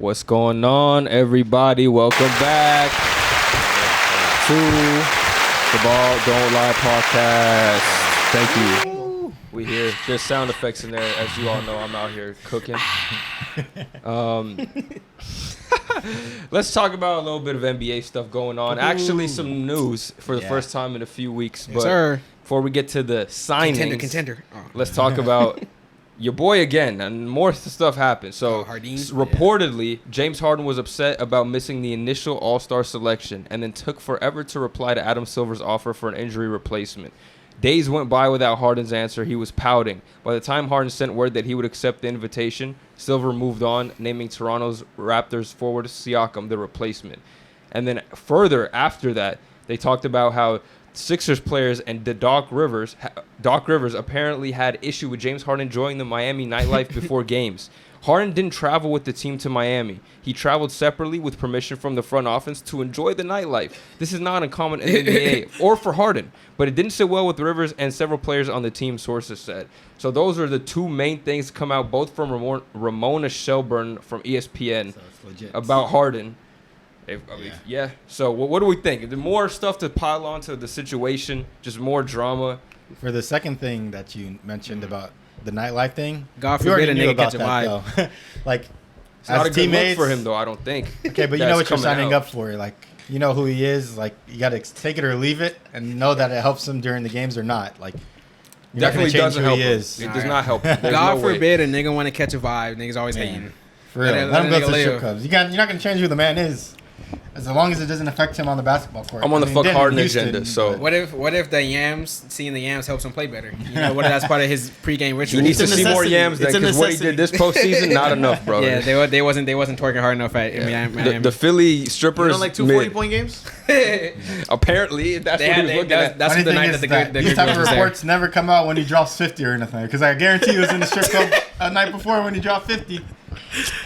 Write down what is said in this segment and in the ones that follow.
What's going on, everybody? Welcome back to the Ball Don't Lie podcast. Thank you. We hear just sound effects in there. As you all know, I'm out here cooking. Let's talk about a little bit of NBA stuff going on. Actually, some news for the first time in a few weeks. Yes, sir. Before we get to the signings, Contender. Oh. let's talk about your boy again, and more stuff happened. So, reportedly, James Harden was upset about missing the initial All-Star selection and then took forever to reply to Adam Silver's offer for an injury replacement. Days went by without Harden's answer. He was pouting. By the time Harden sent word that he would accept the invitation, Silver moved on, naming Toronto's Raptors forward Siakam the replacement. And then further after that, they talked about how Sixers players and the Doc Rivers apparently had issue with James Harden enjoying the Miami nightlife before games. Harden didn't travel with the team to Miami. He traveled separately with permission from the front office to enjoy the nightlife. This is not uncommon in the NBA or for Harden, but it didn't sit well with Rivers and several players on the team, sources said. So those are the two main things to come out, both from Ramona Shelburne from ESPN about Harden. Yeah. So what do we think? Is there more stuff to pile onto the situation? Just more drama? For the second thing that you mentioned about the nightlife thing, God forbid a nigga catch a vibe. Like, it's not a good look for him, though, I don't think. Okay, but you know what you're signing up for. Like, you know who he is. Like, you got to take it or leave it and know that it helps him during the games or not. Like, definitely doesn't help him. It does not help him. God forbid a nigga want to catch a vibe. Niggas always hating. For real. Let him go to the strip clubs. You're not going to change who the man is. As long as it doesn't affect him on the basketball court. I'm on the fuck Harden agenda. So what if the yams, seeing the yams helps him play better? You know, what if that's part of his pregame ritual? He needs to see more yams then, because what he did this postseason, not enough, bro. Yeah, they wasn't twerking hard enough at Miami. The Philly strippers. You know, like 2 40-point games. Apparently, that's what he was looking at. That's the night that these type of reports never come out when he drops 50 or anything. Because I guarantee he was in the strip club a night before when he dropped 50.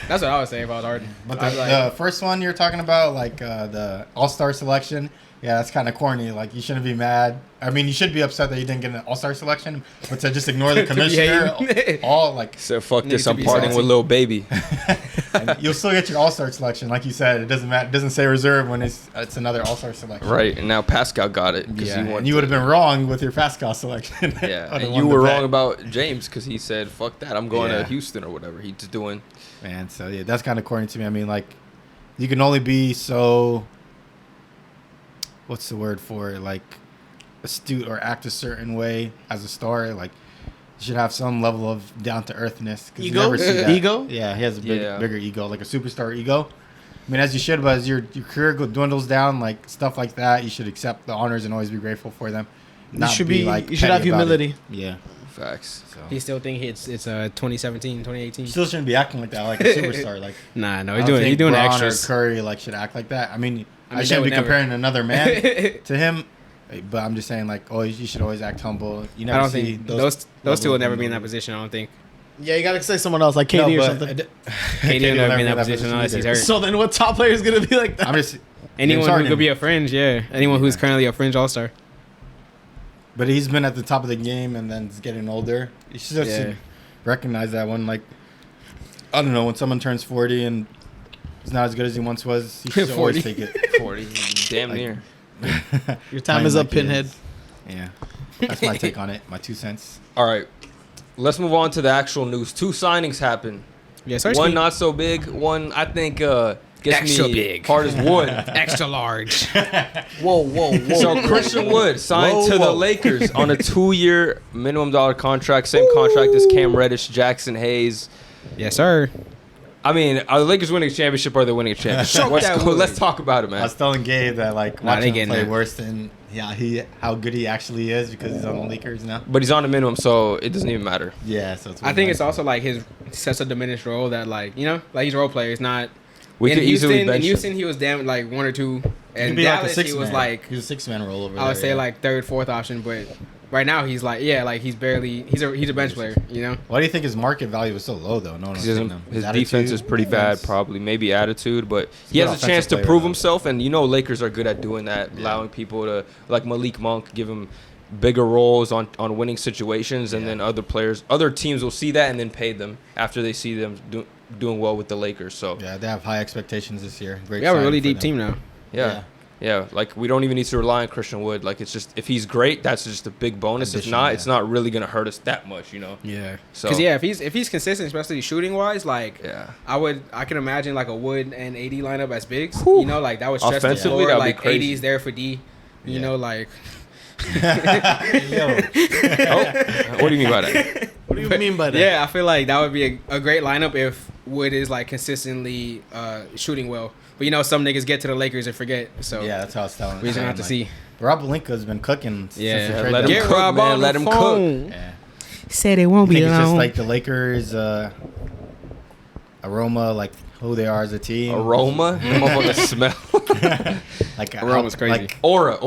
That's what I was saying about Harden. But the first one you're talking about, like the All-Star selection, yeah, that's kind of corny. Like, you shouldn't be mad. I mean, you should be upset that you didn't get an All-Star selection, but to just ignore the commissioner, so fuck this, I'm partying with Lil Baby. And you'll still get your All-Star selection, like you said. It doesn't matter. It doesn't say reserve when it's another All-Star selection. Right, and now Pascal got it. And you would have been wrong with your Pascal selection. Yeah, and you were wrong about James because he said, fuck that, I'm going to Houston or whatever he's doing. Man, so yeah, that's kind of corny to me. I mean, like, you can only be so, what's the word for it? Like, astute or act a certain way as a star. Like, you should have some level of down-to-earthness. Ego? You never see that. Ego? Yeah, he has a bigger ego, like a superstar ego. I mean, as you should, but as your career dwindles down, like, stuff like that, you should accept the honors and always be grateful for them. You should have humility. Yeah. Facts. So. He still think it's 2017, 2018. Still shouldn't be acting like that, like a superstar. Like, no, he's doing extras. Or Curry should act like that. I mean I shouldn't be comparing another man to him, but I'm just saying, like, you should always act humble. You never I don't think those two will never be in that position. I don't think. Yeah, you gotta say someone else, like KD or something. KD will never be in that position unless he's hurt. So then, what top player is gonna be like that? I'm just anyone who could be a fringe. Yeah, anyone who's currently a fringe all-star. But he's been at the top of the game and then he's getting older. You should recognize that when, like, I don't know, when someone turns 40 and is not as good as he once was, you should always take it. 40, damn near. Your time is up, Pinhead. Yeah, that's my take on it. My 2 cents. All right, let's move on to the actual news. 2 signings happened. Yes, one not so big. One I think gets extra me big. Hard as wood. Extra large. Whoa. So Christian Wood signed to the Lakers on a 2-year minimum dollar contract. Same contract as Cam Reddish, Jackson Hayes. Yes, sir. I mean, are the Lakers winning a championship or are they winning a championship? Let's talk about it, man. I was telling Gabe that, like, watching him play worse than how good he actually is because he's on the Lakers now. But he's on the minimum, so it doesn't even matter. Yeah, so I think it's also like his such a diminished role that, like, you know, like, he's a role player. He's not. We could easily bench him. In Houston, he was damn like 1 or 2. And Dallas, he was like he's a 6-man role over there. I would say like 3rd, 4th option, but right now he's like he's barely he's a bench player, you know. Why do you think his market value is so low though? No, his defense is pretty bad, probably maybe attitude, but he has a chance to prove himself, and you know Lakers are good at doing that, allowing people to, like Malik Monk, give him bigger roles on winning situations, and then other teams will see that and then pay them after they see them doing well with the Lakers. So yeah, they have high expectations this year. Great. We have a really signing deep for team them. now. Yeah, like we don't even need to rely on Christian Wood. Like it's just if he's great, that's just a big bonus. Addition, if not, yeah. it's not really gonna hurt us that much, you know. Yeah. So Because if he's consistent, especially shooting wise, like yeah, I can imagine like a Wood and AD lineup as bigs. Whew. You know, like that was stretch the Offensively, floor. that'd be Like crazy. AD's there for D. You Yeah. know, like Yo, what do you mean by that? What do you mean by that? yeah, I feel like that would be a great lineup if Wood is like consistently shooting well. But you know, some niggas get to the Lakers and forget. So yeah, that's how I was telling. we just gonna have to see. Rob Pelinka's been cooking. Yeah, since the trade let him deadline. cook, man. Let him cook. Yeah. Said it I won't think it's just like the Lakers aroma, like who they are as a team. Aroma, the motherfucker smell. Like Aroma's crazy. Like Aura.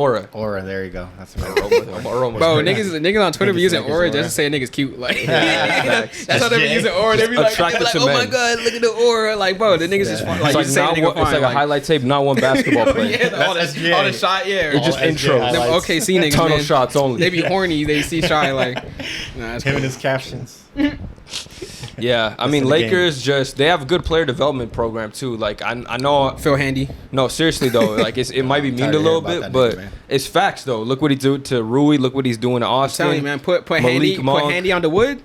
there you go. That's what Aroma. Bro, niggas on Twitter be using Niggas aura aura. just to say a nigga's cute. Like Facts. that's how they be SJ. using aura. They be like, Attracted to oh my men. god, look at the aura. Like, bro, the niggas just like It's you like, just say not the nigga one, it's fine. like a highlight tape, not one basketball player. Yeah, all the That's SJ. shot, yeah. It's just All SJ intros. Them highlights. OKC niggas, Tunnel man. shots only. They be horny. They see shy like. Nah, that's him cool. and his captions. Yeah, I mean of the game. Lakers just they have a good player development program too. Like I know Feel handy. no seriously though like it might be mean Tired a of little hearing bit, about but that nigga, man. it's facts though. Look what he do to Rui. Look what he's doing to I'm Austin. telling you, man. Put Malik Monk. handy on the wood.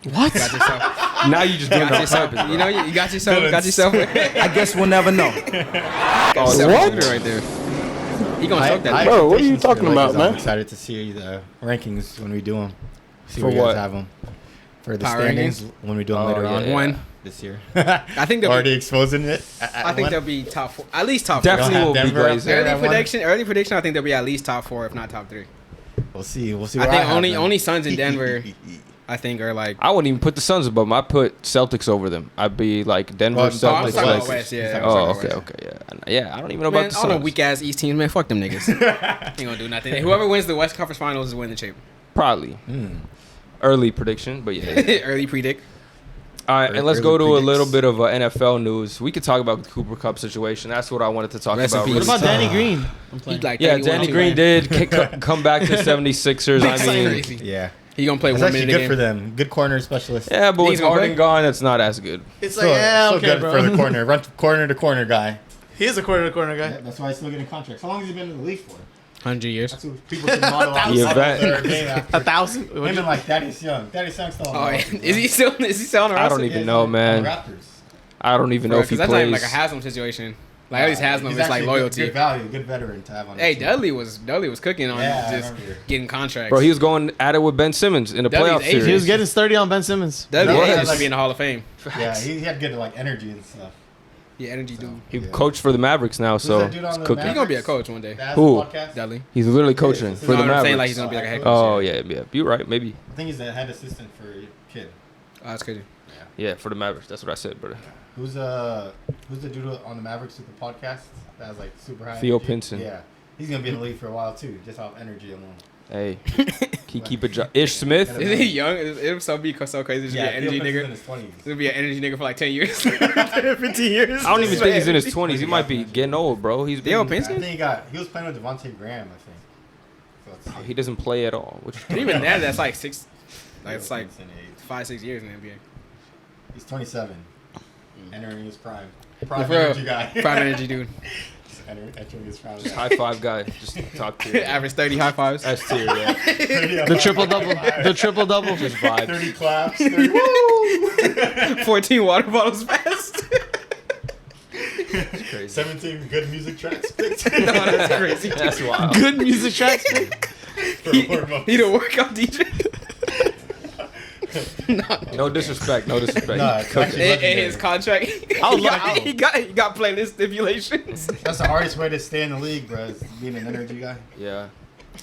What? Got yourself. Now you just doing it Got on yourself. purpose. You know, you got yourself. Got yourself. I guess we'll never know. Oh, Self what? shooter right there. He gonna choke that. High nigga. Bro, what are you expectations for the talking about, Lakers. man? I'm excited to see the rankings when we do them. See For where you what? guys have them. For the Power standings when we do them Oh, later yeah, on yeah. One. this year. I think they'll Already be, exposing it. I think they'll be top 4. At least top 4. Definitely have will be Denver up blazing. there. Early prediction. I think they'll be at least top 4, if not top 3. We'll see. We'll see. I where think have them. only Suns in Denver. I think are like. I wouldn't even put the Suns above them. I'd put Celtics over them. I'd be like Denver, Well, I'm Celtics. talking about Lakers. West. Yeah. Oh, okay. Yeah, I don't even know Man, about the all the Suns. weak ass East teams, man. Fuck them niggas. Ain't gonna do nothing. Whoever wins the West Conference Finals is winning the chip. Probably early prediction, but yeah. Early predict. All right, and let's Early go to a predicts. little bit of NFL news. We could talk about the Cooper Cup situation. That's what I wanted to talk Rest in about. peace. What about really. Danny Green? I'm He playing. like Yeah, 31 Danny too, Green man. did come back to 76ers. I mean, Crazy. Yeah. He gonna play It's 1 actually minute a good for game. them. Good corner specialist. yeah, but He's with gonna Harden play? gone, that's not as good. It's like, yeah, still okay, good bro. for the corner. Run corner to corner guy. He is a corner guy. Yeah, that's why he's still getting contracts. How long has he been in the league for? 100 years. That's what people can model out Yeah, that- their game after. 1,000. Him and like Thaddeus Young. Thaddeus Young's still on Oh, the yeah. Raptors, Is he still on the I roster? don't even he's know, on man. the Raptors. I don't even know if he Because that's not even plays. like a Haslam situation. Like at least Haslam He's is like actually loyalty. Good value, good veteran to have on. Hey, the team. Dudley was cooking on Yeah, I just remember. getting contracts. Bro, he was going at it with Ben Simmons in the Dudley's playoff aging. series. He was getting sturdy on Ben Simmons. Dudley No, Hayes yeah, should like- be in the Hall of Fame. Yeah, he had good like energy and stuff. Yeah, energy dude. He Yeah. coached for the Mavericks now, so that dude on it's the cooking. He's gonna be a coach one day. That has Who? a podcast? Dudley. He's literally coaching Yeah, for the No, I'm Mavericks. saying like he's gonna be like a head coach. Oh yeah. You're right. Maybe. I think he's the head assistant for Kid. Oh, that's crazy. Yeah, for the Mavericks. That's what I said, brother. Who's the dude on the Mavericks with the podcast that has like super high Theo energy? Pinson. Yeah, he's gonna be in the league for a while too, just off energy alone. Hey, keep it. Ish Smith. Isn't he young? It'll so be so crazy to be an energy Theo Pinson's nigga. in his 20s. It'll be an energy nigga for like 10 years. 15 years. I don't even think he's in his 20s. He might be getting old, bro. He's Theo been, I Pinson? think he was playing with Devontae Graham, I think. So let's see. he doesn't play at all. Which But even then, that's like 6. Like it's like Pinson age. 5-6 years in the NBA. He's 27, entering his prime. For Prime real. energy guy. Prime energy dude. Entering his prime. just high five guy. Just top tier. Average 30 high fives. S tier. Yeah. The triple double. The triple double. Just vibes. 30 claps. 30, 14 water bottles fast. It's crazy. 17 good music tracks picked. No, that's crazy. That's wild. Good music tracks. He the workout DJ. No disrespect. No disrespect. Nah, it's Cook actually it. In his contract, he got playlist stipulations. That's the hardest way to stay in the league, bro. Is being an energy guy. Yeah.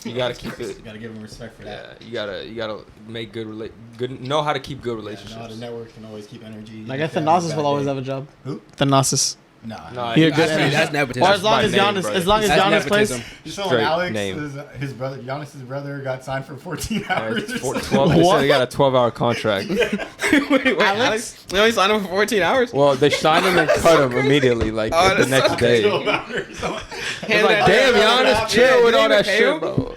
You gotta keep You it. gotta give him respect for that. Yeah. You gotta make good know how to keep good Yeah, know how relationships. the network can always keep energy. I guess Thanasis will always have a job. Who? Thanasis. Nah. Nah, He a he- good That's nepotism. Or as long my as name, Giannis, brother. as long as That's Giannis plays. nepotism. You saw Straight Alex, name. his brother, Giannis's brother, got signed for 14 Yeah, hours. it's or four- something. 12, they said he got a 12-hour contract. Wait, Alex? We only signed him for 14 hours? Well, they signed him and cut him immediately, like Oh, the that's next so day. 12 hours. It's like, damn, Giannis, chill with all that shit, bro.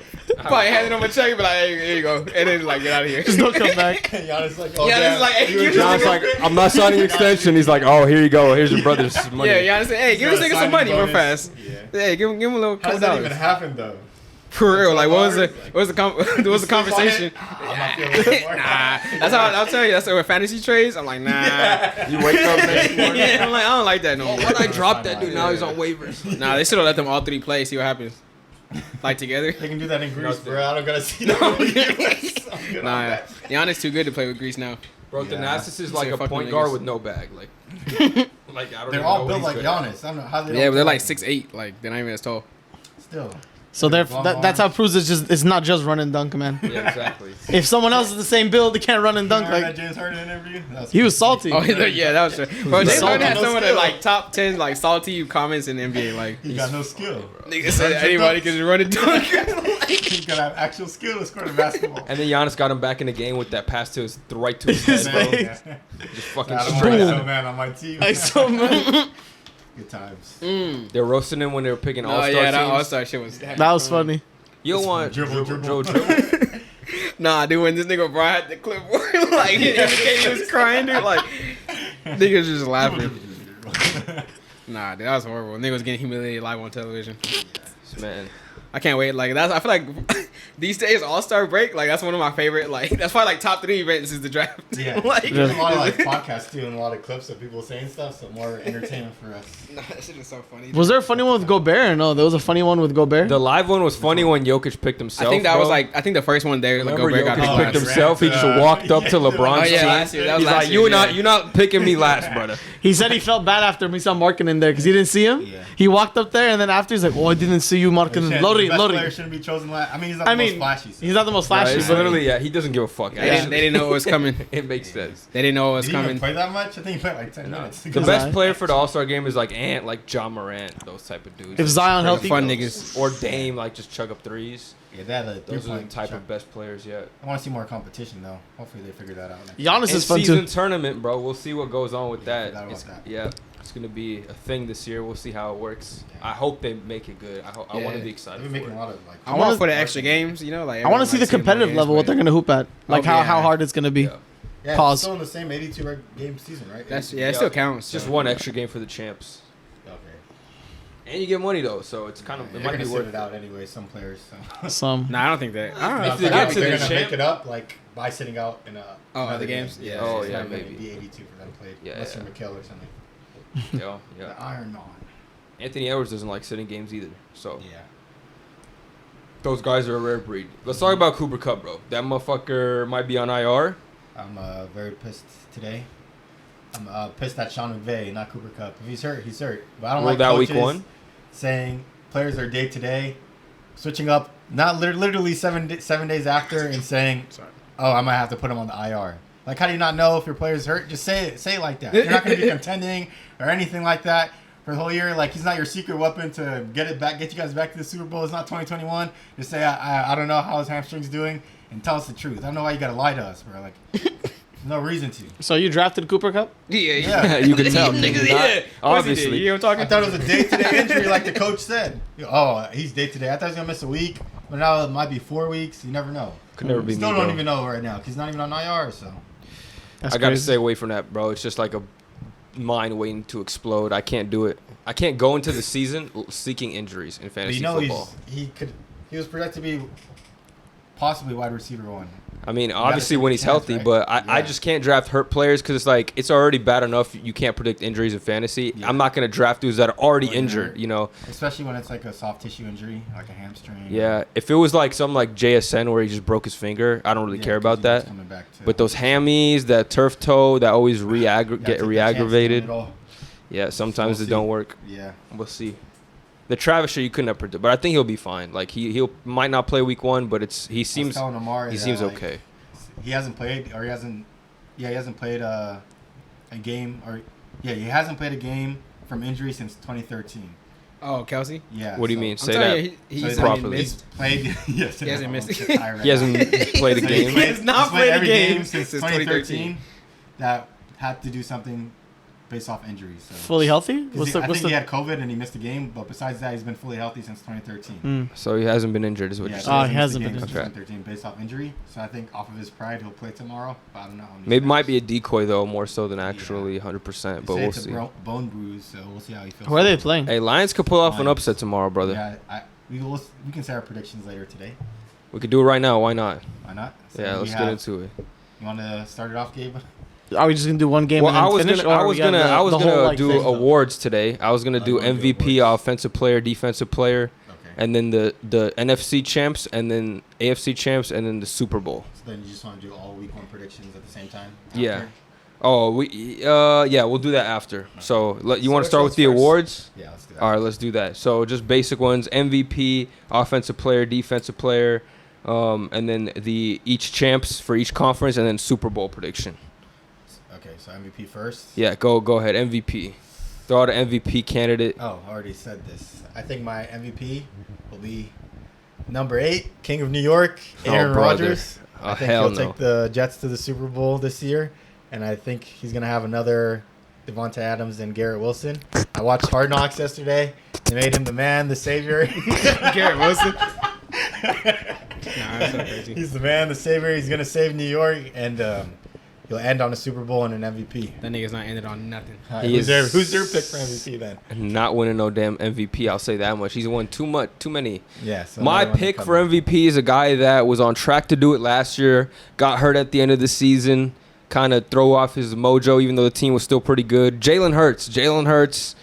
Probably handing him a check, but like, hey, here you go, and then like get out of here. Just don't come back. Giannis like, Giannis like, hey, give John's this like, nigga. I'm not signing an extension. He's like, oh, here you go. Here's your brother's money. Yeah, Giannis said, hey, give this nigga some money real fast. Yeah. Hey, give him a little How couple does that even dollars. happen though? For real, like what was $12? the conversation? I'm not feeling it. Nah, that's how I'll tell you. That's with fantasy trades. I'm like, nah. You wake up next morning. Yeah, I'm like, I don't like that no more. Why'd I drop that dude? Now he's on waivers. Nah, they should have let them all three play. See what happens. Like together. They can do that in Greece, Nothing. bro. I don't gotta see that. I'm good on Nah, that. Giannis too good to play with Greece now. Bro, Yeah. Thanasis is Say like a fuck point them guard niggas. with no bag. Like I don't They're even all know what built he's like good at. Giannis. I don't know how they. Yeah, don't but they're like play. 6'8". Like they're not even as tall. Still. So they're, Long that's how arms. it proves it's not just run and dunk, man. Yeah, exactly. If someone else is the same build, they can't run and dunk. Remember Like that James Harden interview? That he was salty. Oh yeah, that was true. Bro, James salty. Harden had No some of the skill. like top 10 like salty comments in the NBA. Like He got no skill. nigga said anybody can just run and dunk. He's got to have actual skill to score the basketball. And then Giannis got him back in the game with that pass to his right to his head, bro. face. Just fucking I don't straight want at so him. man on my team. Like so man. Good times. They're roasting him when they were picking Oh all-star yeah, that teams. all-star shit was. That was funny. You don't want Dribble. Nah, dude, when this nigga Brian had the clipboard, like he indicated he was crying, dude. Like niggas just laughing. Nah, dude, that was horrible. Niggas was getting humiliated live on television. Man. I can't wait. Like that's. I feel like these days All Star break. Like that's one of my favorite. Like that's probably like top 3 events is the draft. Yeah. like There's a lot of like podcasts too and a lot of clips of people saying stuff, so more entertainment for us. Nah, that shit is so funny. Was there a funny one with Gobert? Or no, there was a funny one with Gobert. The live one was funny when Jokic picked himself. I think that bro. was like the first one there. Like Remember Gobert got Jokic picked picked last. himself. He just walked up to LeBron's Oh, yeah, team. last year. That was He's last like, year, you're not picking me last, brother. He said he felt bad after we saw Markin in there because he didn't see him. Yeah. He walked up there and then after he's like, "Oh, I didn't see you, Markin." The Lori, best player Lori. shouldn't be chosen last. I mean, he's not the most flashy. So. He's not the most Right, flashy. it's but literally, yeah, he doesn't give a fuck. They didn't know it was coming. It makes sense. They didn't know it was Did he even coming. play that much? I think he played like 10 minutes. The best player for the All-Star game is like Ant, like John Morant, those type of dudes. If Zion healthy, Fun niggas. Or Dame, like just chug up threes. Yeah, that Those are the type of best players yet. I want to see more competition though. Hopefully they figure that out. Next Giannis In is fun season too. tournament, bro. We'll see what goes on with Yeah, I that. forgot about It's, that. yeah, it's gonna be a thing this year. We'll see how it works. I hope they make it good. I want to Yeah. be They've excited been for making it. a lot of like. I want for the extra games, you know, like I want to see the competitive level, what they're gonna hoop at, like Oh, how yeah. hard it's gonna be. Yeah. Yeah, Pause. it's still in the same 82 game season, right? That's 82. yeah, it still counts. It's just so. one extra game for the champs, Okay. and you get money though, so it's kind of They're it might gonna be sit worth it it. out anyway. Some players. So. Some. Nah, I don't think that. I don't know. If they get to they're the gonna champ- make it up like by sitting out in other games? Yeah. Oh, it's yeah, not gonna maybe. Be 82 for them to play. Yeah, Unless yeah. you're McHale or something. Yeah, yeah. The Iron Man. Anthony Edwards doesn't like sitting games either, so Yeah. those guys are a rare breed. Let's talk about Cooper Kupp, bro. That motherfucker might be on IR. I'm very pissed today. I'm pissed at Sean McVay, not Cooper Kupp. If he's hurt, he's hurt. But I don't Ruled like out week coaches one? saying players are day to day, switching up, not literally 7 days after, and saying, "Oh, I might have to put him on the IR." Like, how do you not know if your player's hurt? Just say it like that. You're not going to be contending or anything like that for the whole year. Like, he's not your secret weapon to get you guys back to the Super Bowl. It's not 2021. Just say, I don't know how his hamstring's doing, and tell us the truth. I don't know why you got to lie to us, bro. Like, there's no reason to. So you drafted Cooper Cup? Yeah. You can tell. Yeah. Obviously. You know what I'm I talking thought it was a day-to-day injury, like the coach said. Oh, he's day-to-day. I thought he was gonna miss a week, but now it might be 4 weeks. You never know. Could never be Still me, don't bro. even know right now because he's not even on IR. So That's I gotta crazy. stay away from that, bro. It's just like a mind waiting to explode. I can't do it. I can't go into the season seeking injuries in but fantasy you know football. he was projected to be possibly wide receiver 1. I mean, gotta obviously take when a he's chance, healthy, right? but I Yeah. just can't draft hurt players because it's like it's already bad enough you can't predict injuries in fantasy. Yeah. I'm not gonna draft dudes that are already Already injured. hurt. You know. Especially when it's like a soft tissue injury, like a hamstring. Yeah. If it was like something like JSN where he just broke his finger, I don't really Yeah, care 'cause about he's that. coming back too. But those hammies, that turf toe, that always You gotta get take the chance of re-aggravated. doing it all. Yeah, sometimes We'll it see. don't work. Yeah. We'll see. The Travis shit you couldn't have predicted, but I think he'll be fine. Like he'll might not play week 1, but he seems telling Omari he that, seems like, okay. He hasn't played, or he hasn't played a game, or he hasn't played a game from injury since 2013. Oh, Kelsey. Yeah. What do you so- mean? I'm Say telling that. you, he's So properly. He's played. Yes, He hasn't missed it. He hasn't played a So game. He has not he's played a every game since since 2013. That had to do something based off injuries. So. Fully healthy? I think he had COVID and he missed the game, but besides that, he's been fully healthy since 2013. So he hasn't been injured, is what you're So saying. he hasn't been since injured. 2013 based off injury. So I think off of his pride, he'll play tomorrow. But I don't know. How many Maybe snaps. might be a decoy though, more so than actually 100%. They But say we'll it's see. a bone bruise, so we'll see how he feels. Who are they playing? Hey, Lions could pull off an Lions. upset tomorrow, brother. Yeah, we can say our predictions later today. We could do it right now. Why not? Why not? So Yeah, let's get into it. You want to start it off, Gabe? Are we just gonna do one game Well, and I then was finish? gonna, I or was we got gonna, I was the gonna whole, like, do thing? awards today. I was gonna do you wanna do MVP, awards? offensive player, defensive player, Okay. and then the NFC champs, and then AFC champs, and then the Super Bowl. So then you just want to do all week one predictions at the same time? Yeah. After? Oh, yeah, we'll do that after. So you want to start with the awards? Yeah, let's do that. All right, let's do that. So just basic ones: MVP, offensive player, defensive player, and then each champs for each conference, and then Super Bowl prediction. Okay, so MVP first. Yeah, go ahead. MVP. Throw out an MVP candidate. Oh, I already said this. I think my MVP will be number 8, King of New York, Aaron brother. Rodgers. Oh, I think hell he'll no. take the Jets to the Super Bowl this year, and I think he's gonna have another Devontae Adams and Garrett Wilson. I watched Hard Knocks yesterday. They made him the man, the savior. Garrett Wilson. Nah, that's so crazy. He's the man, the savior. He's gonna save New York, and he'll end on a Super Bowl and an MVP. That nigga's not ended on nothing. All right, He who's is- your pick for MVP then? Not winning no damn MVP. I'll say that much. He's won too many. Yeah. So My another one to pick come for in. MVP is a guy that was on track to do it last year, got hurt at the end of the season, kind of throw off his mojo, even though the team was still pretty good. Jalen Hurts. Jalen Hurts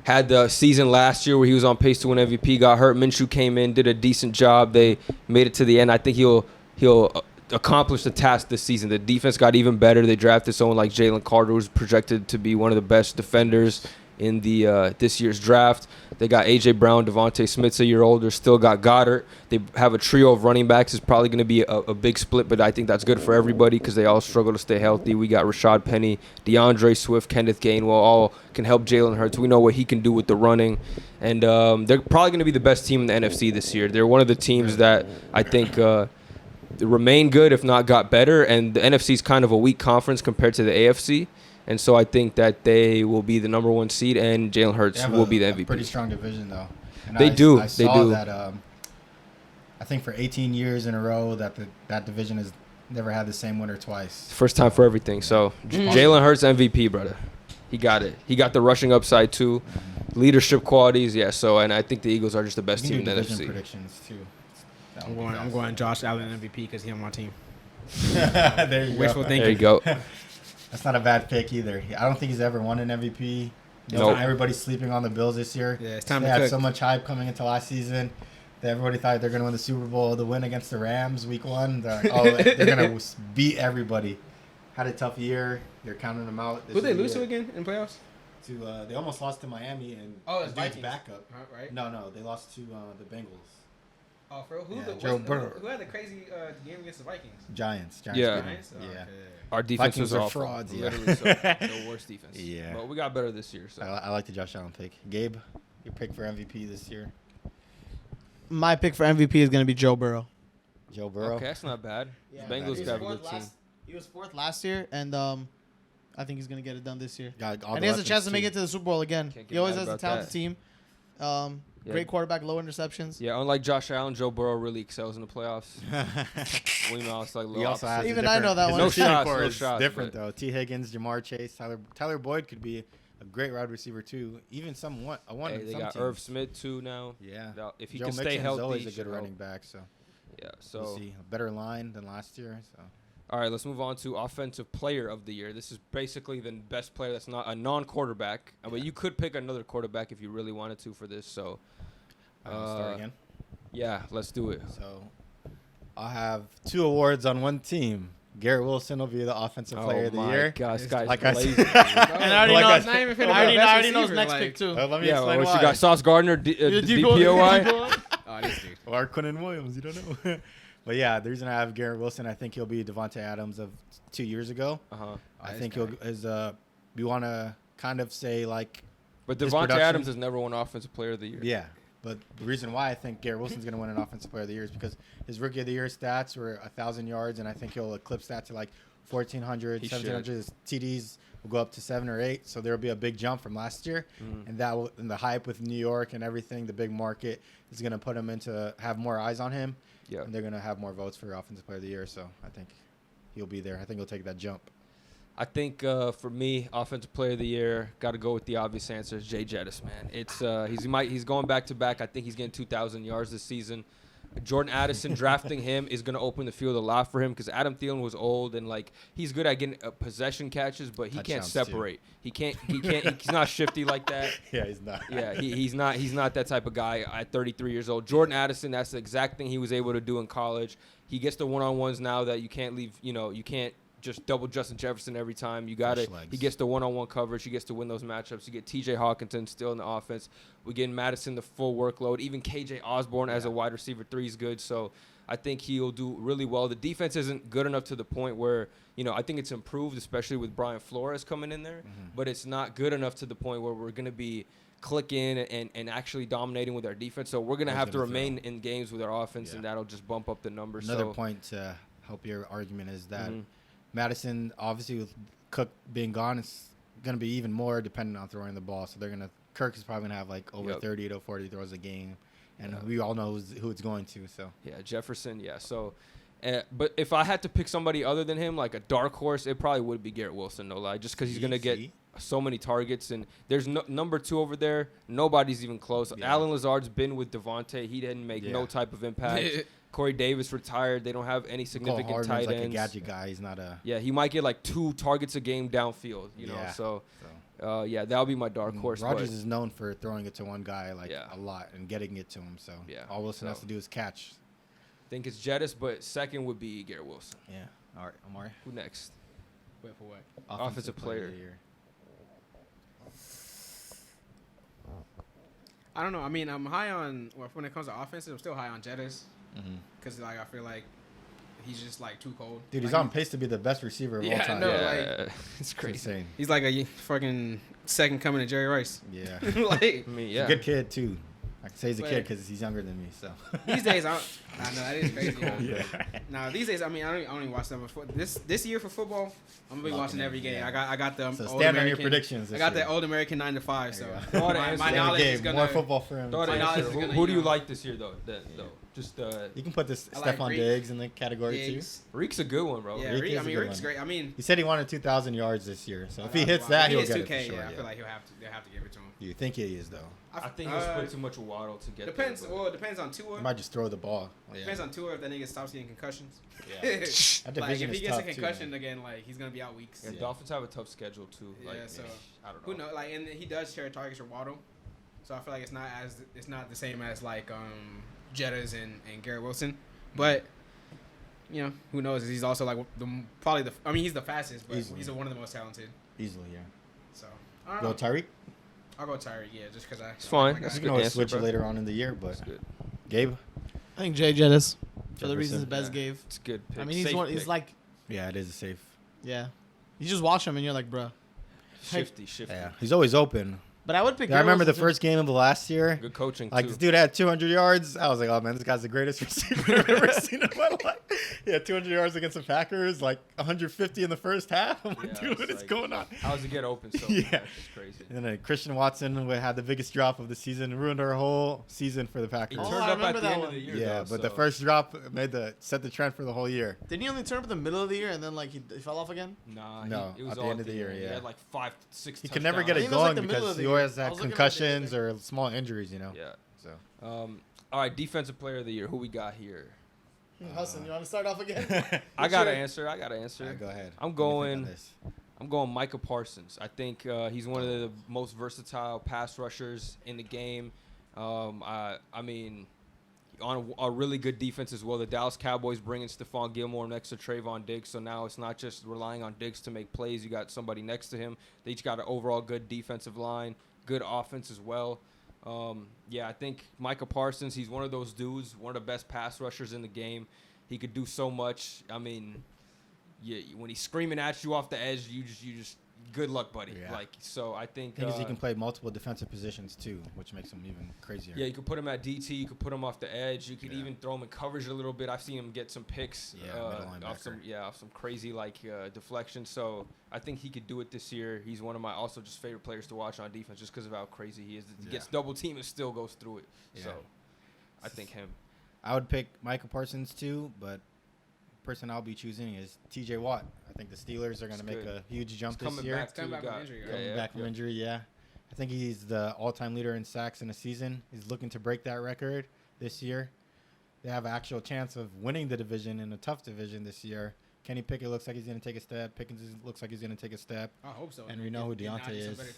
had the season last year where he was on pace to win MVP, got hurt. Minshew came in, did a decent job. They made it to the end. I think he'll accomplish the task this season. The defense got even better. They drafted someone like Jalen Carter, who's projected to be one of the best defenders in the this year's draft. They got A.J. Brown, Devontae Smith's a year older, still got Goddard. They have a trio of running backs. It's probably going to be a big split, but I think that's good for everybody because they all struggle to stay healthy. We got Rashad Penny, DeAndre Swift, Kenneth Gainwell, all can help Jalen Hurts. We know what he can do with the running. And they're probably going to be the best team in the NFC this year. They're one of the teams that I think remain good, if not got better. And the NFC is kind of a weak conference compared to the AFC. And so I think that they will be the number 1 seed, and Jalen Hurts will be the MVP. Pretty strong division though. And They do. I They saw do. that. I think for 18 years in a row that that division has never had the same winner twice. First time for everything. So Jalen Hurts MVP, brother. He got it. He got the rushing upside too, leadership qualities. Yeah. So and I think the Eagles are just the best We team can in do the division NFC. predictions too. That I'm would be going fast. Josh Allen MVP because he's on my team. There you Wishful go. thinking. There you go. That's not a bad pick either. I don't think he's ever won an MVP. Nope. Everybody's sleeping on the Bills this year. Yeah, it's time They to had cook. so much hype coming into last season that everybody thought they're going to win the Super Bowl. The win against the Rams week 1, they're going to beat everybody. Had a tough year. They're counting them out. Who they lose to again in playoffs? They almost lost to Miami and Oh, it's dude's Vikings. backup. Right? No, they lost to the Bengals. Oh, for real? Yeah, Joe Burrow. Who had the crazy game against the Vikings? Giants. Yeah. beat 'em. Giants? Oh, Yeah. okay. Our defense Vikings was are awful. frauds, yeah. Literally so. The worst defense. Yeah. But we got better this year. So. I like the Josh Allen pick. Gabe, your pick for MVP this year? My pick for MVP is gonna be Joe Burrow. Joe Burrow. Okay, that's not bad. Yeah, Bengals he was have a fourth good team. He was 4th last year, and I think he's gonna get it done this year. Got all And the he has a weapons, chance to make too. it to the Super Bowl again. Can't get He always mad has a about talented that. team. Yeah. Great quarterback, low interceptions. Yeah, unlike Josh Allen, Joe Burrow really excels in the playoffs. William Allen's like a He little also opposite. has Even a I know different- that his one. No receiving shots, core no is shots, different but- though. T. Higgins, Jamar Chase, Tyler Boyd could be a great wide receiver too. Even a one. Hey, in they some got teams. Irv Smith too now. Yeah. Now, if he Joe can stay Mixon's healthy, always he a should good help. running back. So Yeah. we'll So see a better line than last year. So all right, let's move on to offensive player of the year. This is basically the best player that's not a non-quarterback. I mean, you could pick another quarterback if you really wanted to for this. So I'll start again. yeah, let's do it. So I'll have 2 awards on one team. Garrett Wilson will be the offensive player of the year. God, this guy's Like I lazy. said- And I already Like know. I it's not even finna I already, be I best already know his receiver, next like- pick too. Let me Yeah, explain what why. you got? Sauce Gardner, DPOY. Oh, this dude. Or Quinnen Williams, you don't know. But yeah, the reason I have Garrett Wilson, I think he'll be Devontae Adams of 2 years ago. Uh-huh. I think he'll we want to kind of say like But his Devontae production- Adams has never won offensive player of the year. yeah. But the reason why I think Garrett Wilson's going to win an offensive player of the year is because his rookie of the year stats were 1,000 yards, and I think he'll eclipse that to like 1,400, He 1,700. TDs will go up to 7 or 8. So there will be a big jump from last year. And and the hype with New York and everything, the big market, is going to put him into have more eyes on him. Yeah. And they're going to have more votes for Offensive Player of the Year. So I think he'll be there. I think he'll take that jump. I think for me, Offensive Player of the Year, got to go with the obvious answer. Is Jay Jettis, man. It's he's going back to back. I think he's getting 2,000 yards this season. Jordan Addison drafting him is going to open the field a lot for him because Adam Thielen was old and like he's good at getting possession catches, but he can't separate. He can't. He's not shifty like that. Yeah, he's not. Yeah, he's not that type of guy at 33 years old. Jordan Addison, that's the exact thing he was able to do in college. He gets the one-on-ones now that you can't leave. You can't just double Justin Jefferson every time. You got it. He gets the one-on-one coverage. He gets to win those matchups. You get T.J. Hawkinson still in the offense. We get Madison the full workload. Even K.J. Osborne as a wide receiver 3 is good. So I think he'll do really well. The defense isn't good enough to the point where, I think it's improved, especially with Brian Flores coming in there. But it's not good enough to the point where we're going to be clicking and actually dominating with our defense. So we're going to have to remain in games with our offense, and that'll just bump up the numbers. Another point to help your argument is that Madison, obviously, with Cook being gone, it's going to be even more dependent on throwing the ball. So Kirk is probably going to have like over 30 to 40 throws a game. And we all know who it's going to. So yeah, Jefferson, yeah. So, but if I had to pick somebody other than him, like a dark horse, it probably would be Garrett Wilson, no lie, just because he's going to get so many targets. And there's number 2 over there. Nobody's even close. Yeah. Allen Lazard's been with Devontae. He didn't make no type of impact. Corey Davis retired. They don't have any significant tight ends. Like a gadget guy. He's not a. Yeah, he might get like 2 targets a game downfield. You know, so that'll be my dark horse. Rodgers is known for throwing it to one guy a lot and getting it to him. So all Wilson has to do is catch. I think it's Jettis, but second would be Garrett Wilson. Yeah. All right, Omari. Who next? Wait for what? Offensive player. Of the year. I don't know. I mean, I'm high on when it comes to offenses. I'm still high on Jettis because I feel like he's just like too cold. Dude, he's on pace to be the best receiver of all time. No, it's crazy. Insane. He's like a fucking second coming to Jerry Rice. Yeah. I mean, He's a good kid too. I can say he's a kid because he's younger than me. So these days, I know that is crazy. Now these days, I mean, I don't even watch them before. This year for football, I'm gonna be watching every game. Yeah. I got the so old stand American, on your predictions. I got the old American 9 to 5. So my knowledge is gonna more football for him. Who do you like this year though? Just you can put this Stephon Diggs in the category too. Reek's a good one, bro. Yeah, Reek's great. I mean, he said he wanted 2,000 yards this year. So if he hits that, he'll get it for sure. Yeah, I feel like they'll have to give it to him. You think he is though? I think he'll split too much Waddle to get. Depends. There, well, it depends on Tua. He might just throw the ball. Depends on Tua if that nigga stops getting concussions. Yeah. Like if he gets a concussion again, like he's gonna be out weeks. Yeah, Dolphins have a tough schedule too. Like, yeah, so I don't know. Who knows? Like, and he does share targets with Waddle, so I feel like it's not the same as like Jettas and Garrett Wilson, but. Who knows? He's also like he's the fastest, but he's one of the most talented. Easily, yeah. So I don't know. Tyreek? I'll go Tyreek, yeah, just because It's fine. That's you a good can always answer, switch bro. it later on in the year, but good. Gabe? I think Jay Jettis for the Jefferson. reasons best gave. It's a good pick. I mean, he's like, yeah, it is a safe. Yeah, you just watch him and you're like, bruh. Shifty. Yeah, he's always open. But I would pick. I remember the first game of the last year. Good coaching. Like too. this dude had 200 yards. I was like, oh man, this guy's the greatest receiver I've ever seen in my life. He had 200 yards against the Packers, like 150 in the first half. I'm like, dude, what is going on? How does it get open? So yeah, that's just crazy. And then Christian Watson had the biggest drop of the season, ruined our whole season for the Packers. He turned up at the end of the year. Yeah, but the first drop set the trend for the whole year. Didn't he only turn up in the middle of the year and then like he fell off again? Nah, no, it was at the end of the year. Yeah, he had like 5, 6. He could never get it going because he always had concussions or small injuries. Yeah. So. All right, defensive player of the year. Who we got here? Hassan, you want to start off again? I got to answer. Go ahead. I'm going Micah Parsons. I think he's one of the most versatile pass rushers in the game. I mean, on a really good defense as well. The Dallas Cowboys bringing Stephon Gilmore next to Trayvon Diggs, so now it's not just relying on Diggs to make plays. You got somebody next to him. They each got an overall good defensive line, good offense as well. I think Micah Parsons, he's one of those dudes, one of the best pass rushers in the game. He could do so much. I mean, when he's screaming at you off the edge, you good luck, buddy. Yeah. Like, so I think he can play multiple defensive positions too, which makes him even crazier. Yeah, you could put him at DT. You could put him off the edge. You could even throw him in coverage a little bit. I've seen him get some picks off some crazy deflection. So I think he could do it this year. He's one of my also just favorite players to watch on defense, just because of how crazy he is. He gets double teamed and still goes through it. Yeah. So I think him. I would pick Micah Parsons too, but the person I'll be choosing is T.J. Watt. I think the Steelers are going to make a huge jump this year. Coming back from injury. Coming back from injury, yeah. I think he's the all-time leader in sacks in a season. He's looking to break that record this year. They have an actual chance of winning the division in a tough division this year. Kenny Pickett looks like he's going to take a step. Pickens looks like he's going to take a step. I hope so. And we know who Deontay is. Better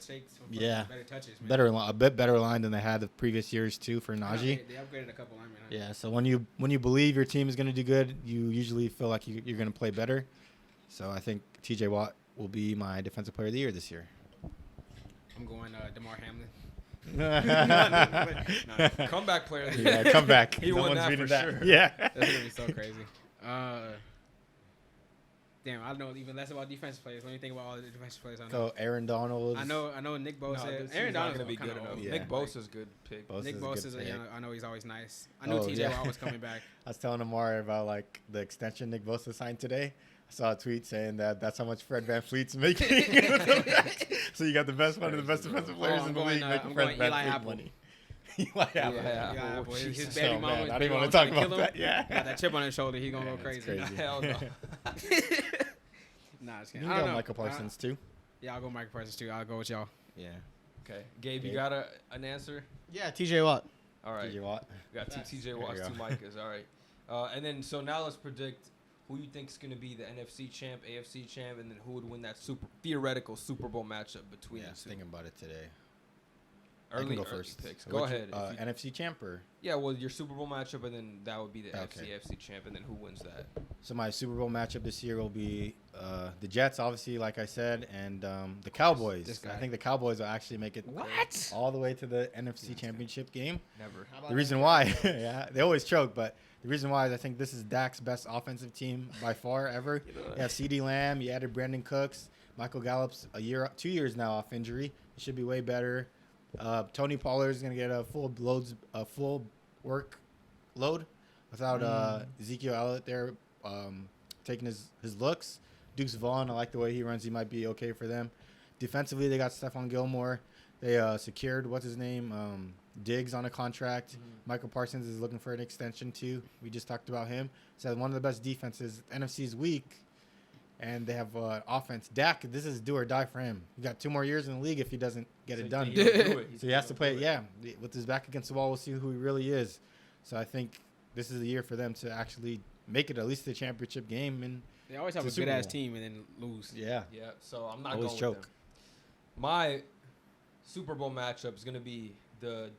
touches, man. A bit better line than they had the previous years too for Najee. They upgraded a couple linemen. Yeah, so when you believe your team is going to do good, you usually feel like you're going to play better. So I think T.J. Watt will be my defensive player of the year this year. I'm going DeMar Hamlin. Comeback player. Yeah, comeback. He won that for sure. Yeah. That's going to be so crazy. Damn, I know even less about defensive players. Let me think about all the defensive players I know. So Aaron Donald. I know Nick Bosa. Aaron Donald's going to be good enough. Yeah. Nick Bosa's a good pick. Nick Bosa's I know he's always nice. I knew TJ Watt was coming back. I was telling Omari about like the extension Nick Bosa signed today. I saw a tweet saying that's how much Fred VanVleet's making. So you got the best one of the best defensive players in the league making Fred VanVleet money. Eli Apple. His baby mama. I didn't want to talk about that. Yeah. Got that chip on his shoulder. He gonna go crazy. Hell no. Nah, just You kidding. can go Michael Parsons too. Yeah, I'll go Michael Parsons too. I'll go with y'all. Yeah. Okay, Gabe, you got an answer? Yeah, T.J. Watt. All right. T.J. Watt. We got two T.J. Watts, two Micahs. All right. And then so now let's predict who you think is going to be the NFC champ, AFC champ, and then who would win that theoretical Super Bowl matchup between the two. I was thinking about it today. Early, I can go early first. Picks. Go ahead. NFC champ or? Yeah, well, your Super Bowl matchup, and then that would be the AFC champ, and then who wins that? So my Super Bowl matchup this year will be the Jets, obviously, like I said, and the Cowboys. I think the Cowboys will actually make it all the way to the NFC Championship game. Never. The reason why, they always choke, but the reason why is I think this is Dak's best offensive team by far ever. You have CeeDee Lamb, you added Brandon Cooks, Michael Gallup's 2 years now off injury. He should be way better. Tony Pollard is going to get a full work load without Ezekiel Elliott there taking his looks. Dukes Vaughn, I like the way he runs. He might be okay for them. Defensively, they got Stephon Gilmore. They secured, Diggs on a contract. Mm-hmm. Michael Parsons is looking for an extension too. We just talked about him. So one of the best defenses. NFC is weak. And they have offense. Dak, this is do or die for him. He got 2 more years in the league if he doesn't get it done. So he has to play, with his back against the wall, we'll see who he really is. So I think this is the year for them to actually make it at least the championship game. And they always have a good-ass team and then lose. Yeah. Yeah, so I'm not always going choke. with them. My Super Bowl matchup is going to be the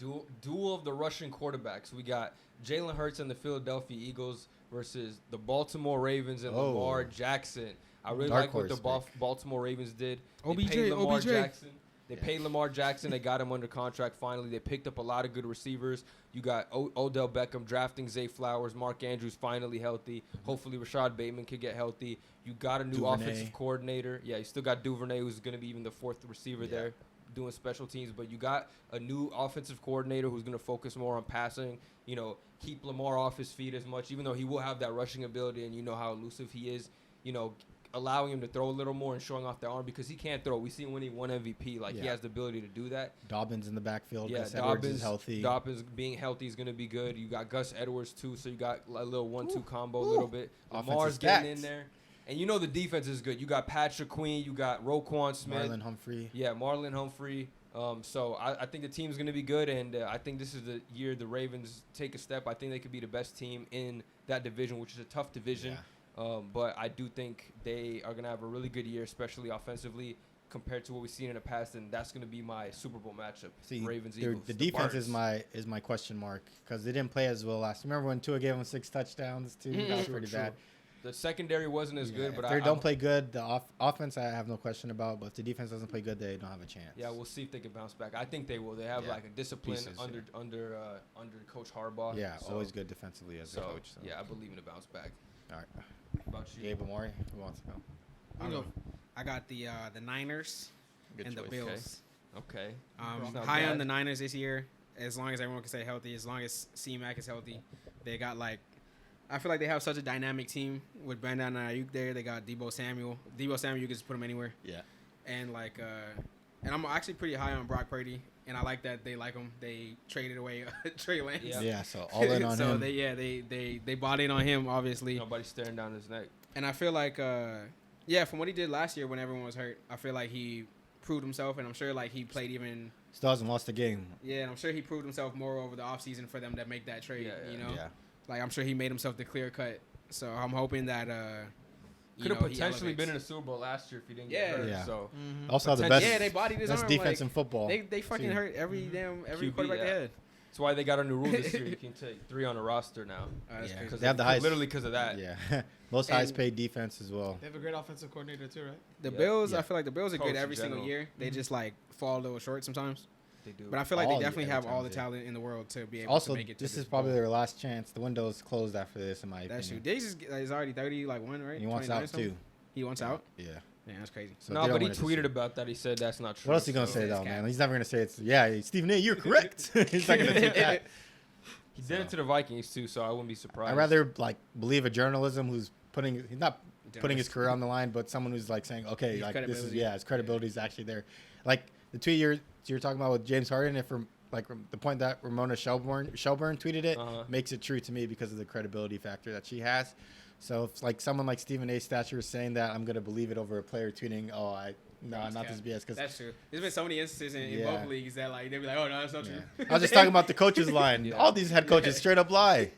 duel of the Russian quarterbacks. We got Jalen Hurts and the Philadelphia Eagles versus the Baltimore Ravens and Lamar Jackson. I really like what the Baltimore Ravens did. They paid Lamar Jackson. They paid Lamar Jackson. They got him under contract finally. They picked up a lot of good receivers. You got Odell Beckham drafting Zay Flowers. Mark Andrews finally healthy. Hopefully Rashad Bateman could get healthy. You got a new offensive coordinator. Yeah, you still got Duvernay, who's going to be even the 4th receiver there doing special teams. But you got a new offensive coordinator who's going to focus more on passing, keep Lamar off his feet as much, even though he will have that rushing ability and you know how elusive he is, allowing him to throw a little more and showing off the arm because he can't throw. We see him when he won MVP. He has the ability to do that. Dobbins in the backfield. Yeah, Gus Edwards is healthy. Dobbins being healthy is going to be good. You got Gus Edwards, too, so you got a little 1-2 combo a little bit. Lamar's getting in there. And the defense is good. You got Patrick Queen. You got Roquan Smith. Marlon Humphrey. Yeah, Marlon Humphrey. So I think the team's going to be good, and I think this is the year the Ravens take a step. I think they could be the best team in that division, which is a tough division. Yeah. But I do think they are going to have a really good year, especially offensively, compared to what we've seen in the past, and that's going to be my Super Bowl matchup. Ravens Eagles. The defense is my question mark because they didn't play as well last. Remember when Tua gave them 6 touchdowns too? That was pretty bad. The secondary wasn't as good, but if they don't play good, the offense I have no question about. But if the defense doesn't play good, they don't have a chance. Yeah, we'll see if they can bounce back. I think they will. They have a discipline under Coach Harbaugh. Yeah, always good defensively as a coach. So. Yeah, I believe in a bounce back. All right. About you, Gabe, Omari, who wants to go? I'll go. I got the Niners Good and choice. the Bills. Okay. High not on bad. the Niners this year. As long as everyone can stay healthy, as long as C-Mac is healthy, they got like. I feel like they have such a dynamic team with Brandon Ayuk there. They got Deebo Samuel. Deebo Samuel, you can just put him anywhere. Yeah. And like, and I'm actually pretty high on Brock Purdy, and I like that they like him. They traded away Trey Lance. Yeah. So all in on so him. they bought in on him, obviously. Nobody's staring down his neck. And I feel like, from what he did last year when everyone was hurt, I feel like he proved himself, and I'm sure like he played even. Still hasn't lost a game. Yeah, and I'm sure he proved himself more over the offseason for them to make that trade. Yeah, You know, Yeah. like I'm sure he made himself the clear cut. So I'm hoping that Could have potentially been in a Super Bowl last year if he didn't get hurt. Yeah. So Also have the Potential- best. Yeah, they bodied his best arm. defense like, in football. They fucking too. hurt every QB, quarterback they had. that's why they got a new rule this year. You can take 3 on a roster now. That's Yeah. crazy. They have the highest. Literally because of that. Yeah. Most And- highest paid defense as well. They have a great offensive coordinator too, right? The Yeah. Bills, Yeah. I feel like the Bills are Coach good in every single general. year. They just like fall a little short sometimes. They do. But I feel like All they definitely the have all the times, yeah. talent in the world to be able Also, to make it. To this is probably bowl. their last chance. The window is closed after this, in my That's true. opinion. Diggs is already 30, like one, right? He wants 29 out something? too. He wants out. Yeah. Man, that's crazy. So no, they don't but he want it to tweeted see. about that. He said that's not true. What else is he gonna so- say It's though, cap. man? He's never gonna say it's. Yeah, Stephen A. You're correct. He's not gonna take that. He did it to the Vikings too, so I wouldn't be surprised. I'd rather like believe a journalism who's putting. He's not putting his Journalist. career on the line, but someone who's like saying, okay, His like this is credibility. his credibility is actually there. Like the 2 years you're talking about with James Harden, if from like the point that Ramona Shelburne tweeted it, makes it true to me because of the credibility factor that she has. So if like someone like Stephen A. Stature is saying that, I'm gonna believe it over a player tweeting, not this BS. Because That's true. There's been so many instances in Yeah. both leagues that like they'd be like, oh no, that's not true. I was just talking about the coaches line. Yeah. All these head coaches straight up lie.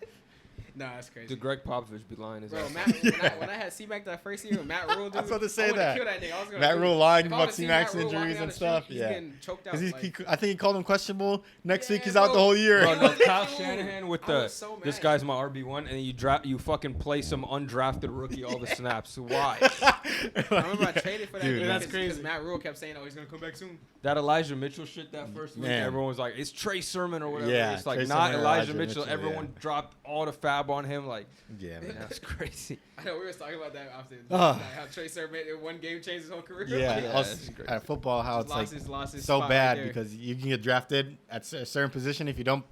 No, that's crazy. Did Greg Popovich be lying his Bro, ass Matt, when I had C-Mac that first year, Matt Rule, dude, I was about to say I wanted that. kill that nigga. I was gonna Matt do- Rule lying if I about would've seen C-Mac's Matt Rule walking injuries down and the street, stuff. he's Yeah. getting choked out. Because like, I think he called him questionable. Next week Yeah, he's out the bro. whole year. Bro, no, Dude, Kyle Shanahan with I the was so this mad. guy's my RB1, and you fucking play some undrafted rookie all the snaps. Why? I remember I traded for that. Dude, dude that's because crazy. Matt Rule kept saying, "Oh, he's gonna come back soon." That Elijah Mitchell shit that first week, Man. everyone was like, it's Trey Sermon or whatever. Yeah, it's like Trey not Sermon or Elijah Elijah Mitchell. Mitchell, Everyone yeah. dropped all the fab on him. Like, Yeah, man. that's crazy. I know we were talking about that after Ugh. like how Trey Sermon in one game changed his whole career. Yeah, Yeah, also, that's great. at football, how it's like lost his so spot bad right there. because you can get drafted at a certain position if you don't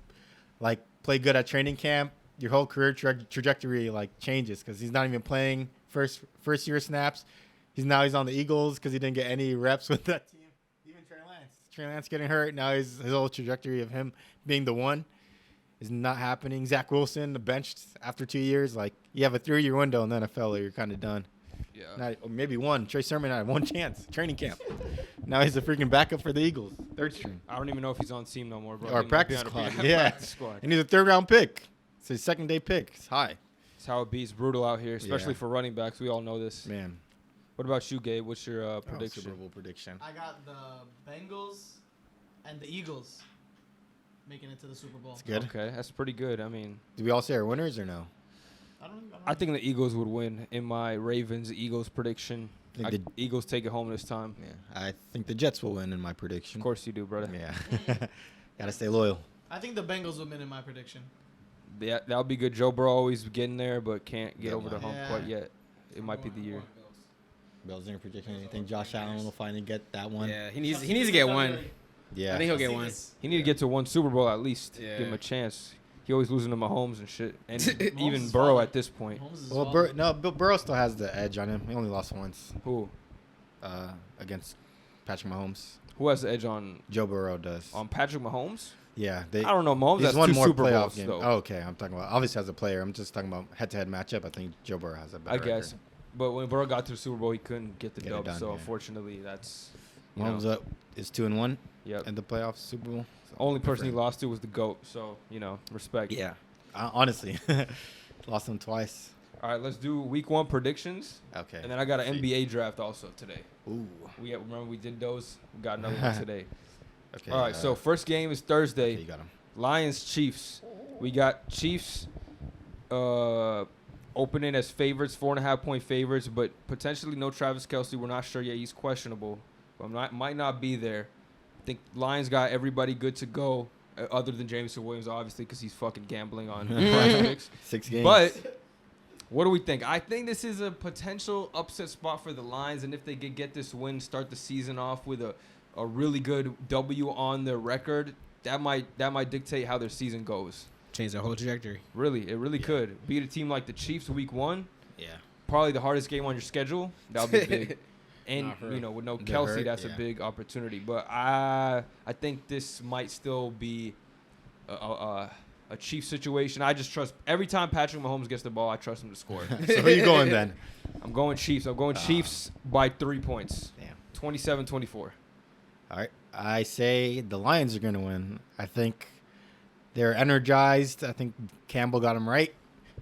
like play good at training camp. Your whole career trajectory like changes because he's not even playing first year snaps. He's on the Eagles because he didn't get any reps with that team. Even Trey Lance getting hurt now. His whole trajectory of him being the one is not happening. Zach Wilson, the benched after 2 years. Like you have a 3-year window in the NFL, or you're kind of done. Yeah. Not, or maybe one. Trey Sermon had one chance, training camp. Now he's a freaking backup for the Eagles, third string. I don't even know if he's on team no more, bro. Or He might practice be on squad. a Yeah. practice squad. And he's a 3rd-round pick. It's his second day pick. It's high. That's how it be. It's brutal out here, especially Yeah. for running backs. We all know this. Man. What about you, Gabe? What's your Super prediction? Bowl prediction. I got the Bengals and the Eagles making it to the Super Bowl. It's good. Okay, that's pretty good. I mean, Do we all say our winners or no? I think the Eagles would win in my Ravens-Eagles prediction. I think Eagles take it home this time. Yeah. I think the Jets will win in my prediction. Of course you do, brother. Yeah. Gotta stay loyal. I think the Bengals will win in my prediction. Yeah, that'll be good. Joe Burrow always getting there, but can't get Yeah, over the man. hump Yeah. quite yet. It might be the year. Bills in your prediction. You think Josh Allen will finally get that one? Yeah, he needs to get one. Yeah. I think he'll get one. He need to get to one Super Bowl at least. Yeah. Give him a chance. He always losing to Mahomes and shit, and Mahomes even is Burrow falling. at this point. Mahomes is Well, falling. Bill Burrow still has the edge on him. He only lost once Who against Patrick Mahomes. who has the edge on Joe Burrow does. Patrick Mahomes? Yeah, I don't know. Mahomes He's has won 2 more Super playoff Bowls games. though. Oh, okay. I'm talking about obviously as a player. I'm just talking about head-to-head matchup. I think Joe Burrow has a better I guess. record. But when Burrow got to the Super Bowl, he couldn't get the Get it dub. done, So yeah. unfortunately, that's you Mahomes know, is 2-1 yep. in the playoffs Super Bowl. So Only good person for he him. lost to was the GOAT. So respect. Yeah, honestly, lost him twice. All right, let's do Week 1 predictions, Okay. and then I got an NBA draft also today. Ooh. Remember we did those. We got another one today. Okay. All right, so first game is Thursday. okay, you got him. Lions Chiefs. We got Chiefs opening as favorites, 4.5-point favorites, but potentially no Travis Kelce. We're not sure yet. He's questionable, but might not be there. I think Lions got everybody good to go, other than Jameson Williams, obviously, because he's fucking gambling on prize picks. 6 games. But What do we think? I think this is a potential upset spot for the Lions, and if they could get this win, start the season off with a really good W on their record, that might dictate how their season goes. Change their whole trajectory. Really, it really could. Beat a team like the Chiefs week 1. Yeah. Probably the hardest game on your schedule. That would be big. And, with no They're Kelsey, hurt, that's a big opportunity. But I think this might still be a Chiefs situation. I just trust every time Patrick Mahomes gets the ball, I trust him to score. So who are you going then? I'm going Chiefs. I'm going Chiefs by 3 points. Damn. 27-24. All right. I say the Lions are going to win. I think they're energized. I think Campbell got them right.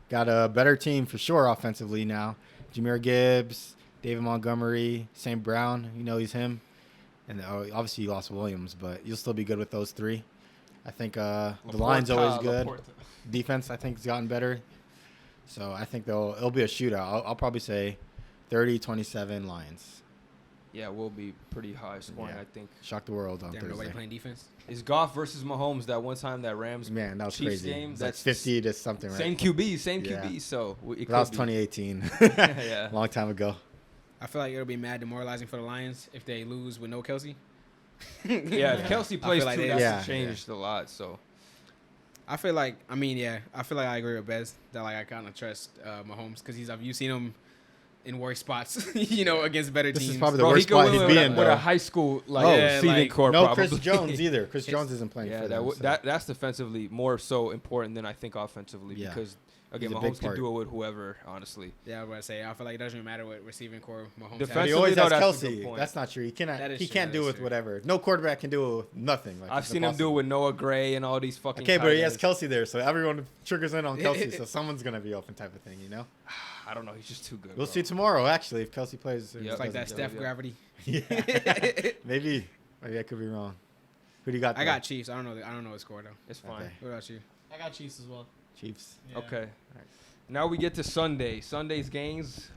Got a better team for sure offensively now. Jahmyr Gibbs, David Montgomery, St. Brown. He's him. And obviously you lost Williams, but you'll still be good with those 3. I think the line's always good. Defense, I think, has gotten better. So I think it'll be a shootout. I'll probably say 30-27 Lions. Yeah, we'll be pretty high scoring, I think. Shock the world on Damn, Thursday. nobody playing defense. Is Goff versus Mahomes that one time that Rams Man, that was Chiefs crazy. game? That's That's 50 to something, right? Same QB. So it That was could 2018. Yeah. Long time ago. I feel like it'll be mad demoralizing for the Lions if they lose with no Kelsey. Yeah, if Kelsey plays like too, they- that's changed a lot. So I feel like I feel like I agree with Bez that like I kind of trust Mahomes because you've seen him in worse spots, against better This teams. is probably the Bro, worst he could spot win he'd with, be a, in, with though. a high school yeah, receiving like- core. No probably. Chris Jones either. Chris Jones isn't playing Yeah, for them. so. that's defensively more so important than I think offensively because again, He's a big Mahomes can part. do it with whoever. Honestly, Yeah, I was about to say I feel like it doesn't even matter what receiving core Mahomes Defensive- But he has. always though, has that's a good Kelsey. point. That's not true. He cannot. That is He true, can't that do is it with true. whatever. No quarterback can do it with nothing. Like, I've it's seen him do it impossible. with Noah Gray and all these fucking. Okay, but he tight has ends. Kelsey there, so everyone triggers in on Kelsey. So someone's gonna be open, type of thing. I don't know. He's just too good. We'll bro. see tomorrow. Actually, if Kelsey plays, Yep. It's like that Steph Yeah. gravity. Yeah, maybe I could be wrong. Who do you got? I there? got Chiefs. I don't know the score though. It's fine. Okay. What about you? I got Chiefs as well. Chiefs. Yeah. Okay. Now we get to Sunday. Sunday's games.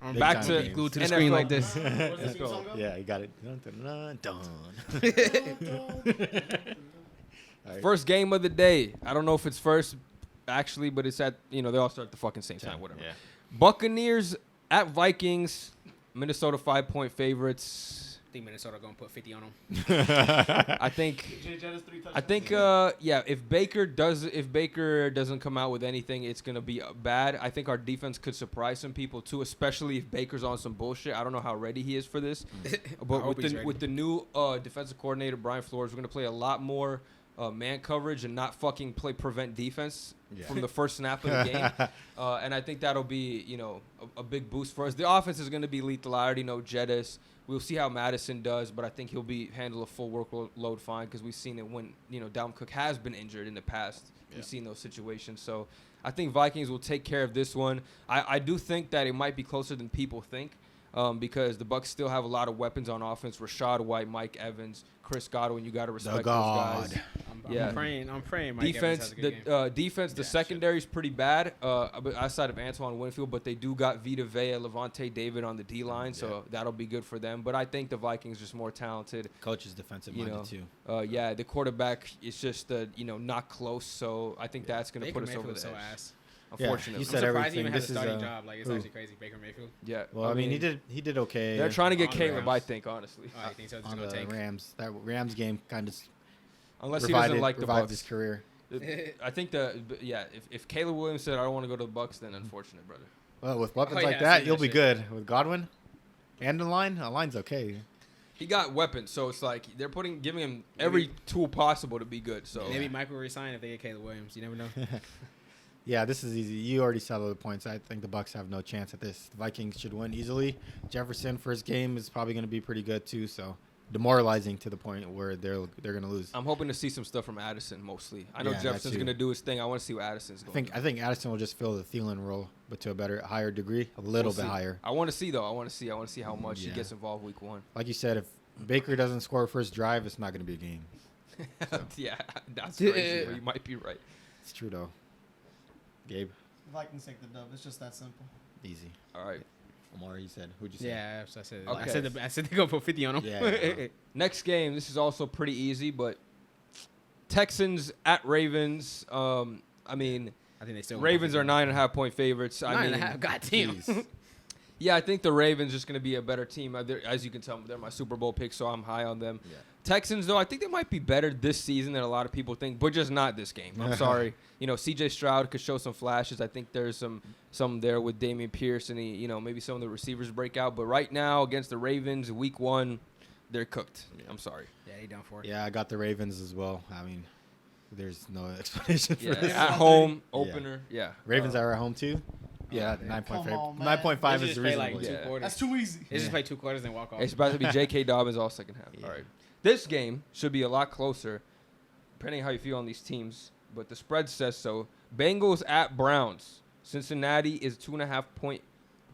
I'm Big Back time to games. glued to the NFL. screen like this. What does the Let's theme go. song go? Yeah, you got it. Dun, dun, dun. All right. First game of the day. I don't know if it's first, actually, but it's at they all start at the fucking same time. Whatever. Yeah. Buccaneers at Vikings. Minnesota 5-point favorites. I think Minnesota gonna put 50 on them. I think. J. Jettis 3 touchdowns. I think. If Baker doesn't come out with anything, it's gonna be bad. I think our defense could surprise some people too, especially if Baker's on some bullshit. I don't know how ready he is for this, but hope he's ready. with the new defensive coordinator Brian Flores, we're gonna play a lot more man coverage and not fucking play prevent defense from the first snap of the game. And I think that'll be a big boost for us. The offense is gonna be lethal. I already know Jettis. We'll see how Madison does, but I think he'll handle a full workload fine because we've seen it when Dalvin Cook has been injured in the past. We've seen those situations, so I think Vikings will take care of this one. I do think that it might be closer than people think because the Bucs still have a lot of weapons on offense: Rashad White, Mike Evans, Chris Godwin. You got to respect those guys. I'm praying. Mike Defense, Evans has a good game. defense, the secondary is pretty bad outside of Antoine Winfield, but they do got Vita Vea, Levante David on the D line, so that'll be good for them. But I think the Vikings just more talented. Coach is defensive minded too. The quarterback is just not close, so I think that's gonna Baker put us over Mayfield's the so edge. ass. Unfortunately, you I'm said surprised he everything. even has This a is, starting job. Like it's actually crazy. Baker Mayfield. yeah. Well, I mean, he did okay. They're trying to get on the Caleb, Rams. I think, honestly, Oh, I think so. It's on gonna the take. Rams. That Rams game kind of unless he doesn't like the revived his Bucks. career. I think if Caleb Williams said I don't want to go to the Bucks, then unfortunate, brother. Well, with weapons Oh, yeah, like I've that, seen you'll that be shit. good. With Godwin and the line's okay. He got weapons, so it's like they're giving him every tool possible to be good. So Maybe Mike will resign if they get Caleb Williams. You never know. Yeah, this is easy. You already saw the points. I think the Bucks have no chance at this. The Vikings should win easily. Jefferson first game is probably going to be pretty good too. So demoralizing to the point where they're going to lose. I'm hoping to see some stuff from Addison mostly. I know Yeah, that Jefferson's too. going to do his thing. I want to see what Addison's going to do. I think Addison will just fill the Thielen role, but to a higher degree, a little We'll bit see. higher. I want to see though. I want to see how much he Yeah. gets involved week 1. Like you said, if Baker doesn't score first drive, it's not going to be a game. Yeah, that's crazy. But you might be right. It's true though. Gabe, Vikings take the dub. It's just that simple. easy. All right. Omari, you said. Who'd you say? Yeah, I said. Okay. I said they go for 50 on him. Yeah. Next game. This is also pretty easy, but Texans at Ravens. I mean, I I think they still. Ravens are 9.5-point favorites. I mean, 9.5. God damn. Yeah, I think the Ravens just going to be a better team. As you can tell, they're my Super Bowl pick, so I'm high on them. Yeah. Texans, though, I think they might be better this season than a lot of people think, but just not this game. I'm sorry. C.J. Stroud could show some flashes. I think there's some there with Dameon Pierce and maybe some of the receivers break out. But right now, against the Ravens, week 1, they're cooked. Yeah. I'm sorry. Yeah, they done for it. Yeah, I got the Ravens as well. I mean, there's no explanation for this. At home, opener. Yeah. Ravens are at home, too? Yeah, 9.5 is reasonable. Like That's too easy. They just play 2 quarters and walk off. It's about to be J.K. Dobbins all second half. Yeah. All right. This game should be a lot closer, depending on how you feel on these teams. But the spread says so. Bengals at Browns. Cincinnati is 2.5-point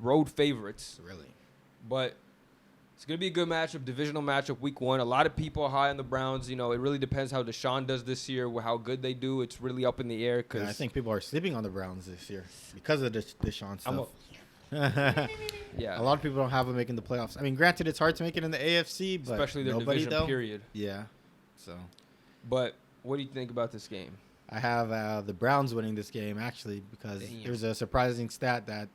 road favorites. Really? But it's going to be a good matchup, divisional matchup, week 1. A lot of people are high on the Browns. It really depends how Deshaun does this year, how good they do. It's really up in the air. Yeah, I think people are sleeping on the Browns this year because of Deshaun stuff. Yeah, a lot of people don't have them making the playoffs. I mean, granted, it's hard to make it in the AFC, but especially their nobody, division period. Yeah. So, but what do you think about this game? I have the Browns winning this game actually because there's a surprising stat that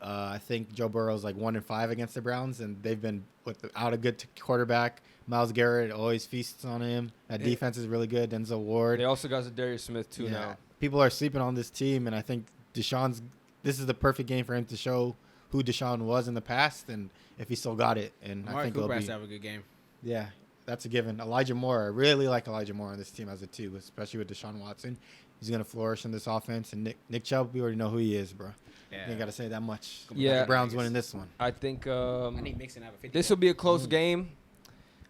I think Joe Burrow's like 1-5 against the Browns, and they've been without a good quarterback. Myles Garrett always feasts on him. That defense is really good. Denzel Ward. They also got Zadarius Smith too now. People are sleeping on this team, and I think this is the perfect game for him to show who Deshaun was in the past and if he still got it. And Omari I think Cooper has to have a good game. Yeah, that's a given. Elijah Moore, I really like Elijah Moore on this team as a 2, especially with Deshaun Watson. He's going to flourish in this offense. And Nick Chubb, we already know who he is, bro. Yeah. You ain't got to say that much. Yeah. The Browns winning this one. I think I need Mixon to have a 50. This will be a close game.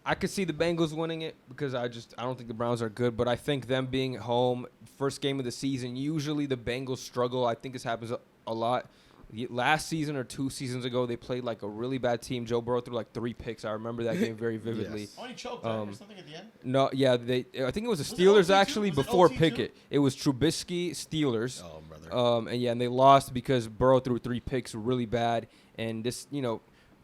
I could see the Bengals winning it because I don't think the Browns are good, but I think them being at home, first game of the season, usually the Bengals struggle. I think this happens a lot. Last season or 2 seasons ago, they played like a really bad team. Joe Burrow threw like 3 picks. I remember that game very vividly. Yes. Only choked or something at the end? No, yeah, I think it was the Steelers actually before Pickett. It was Trubisky, Steelers. Oh, brother. And they lost because Burrow threw 3 picks really bad. And this,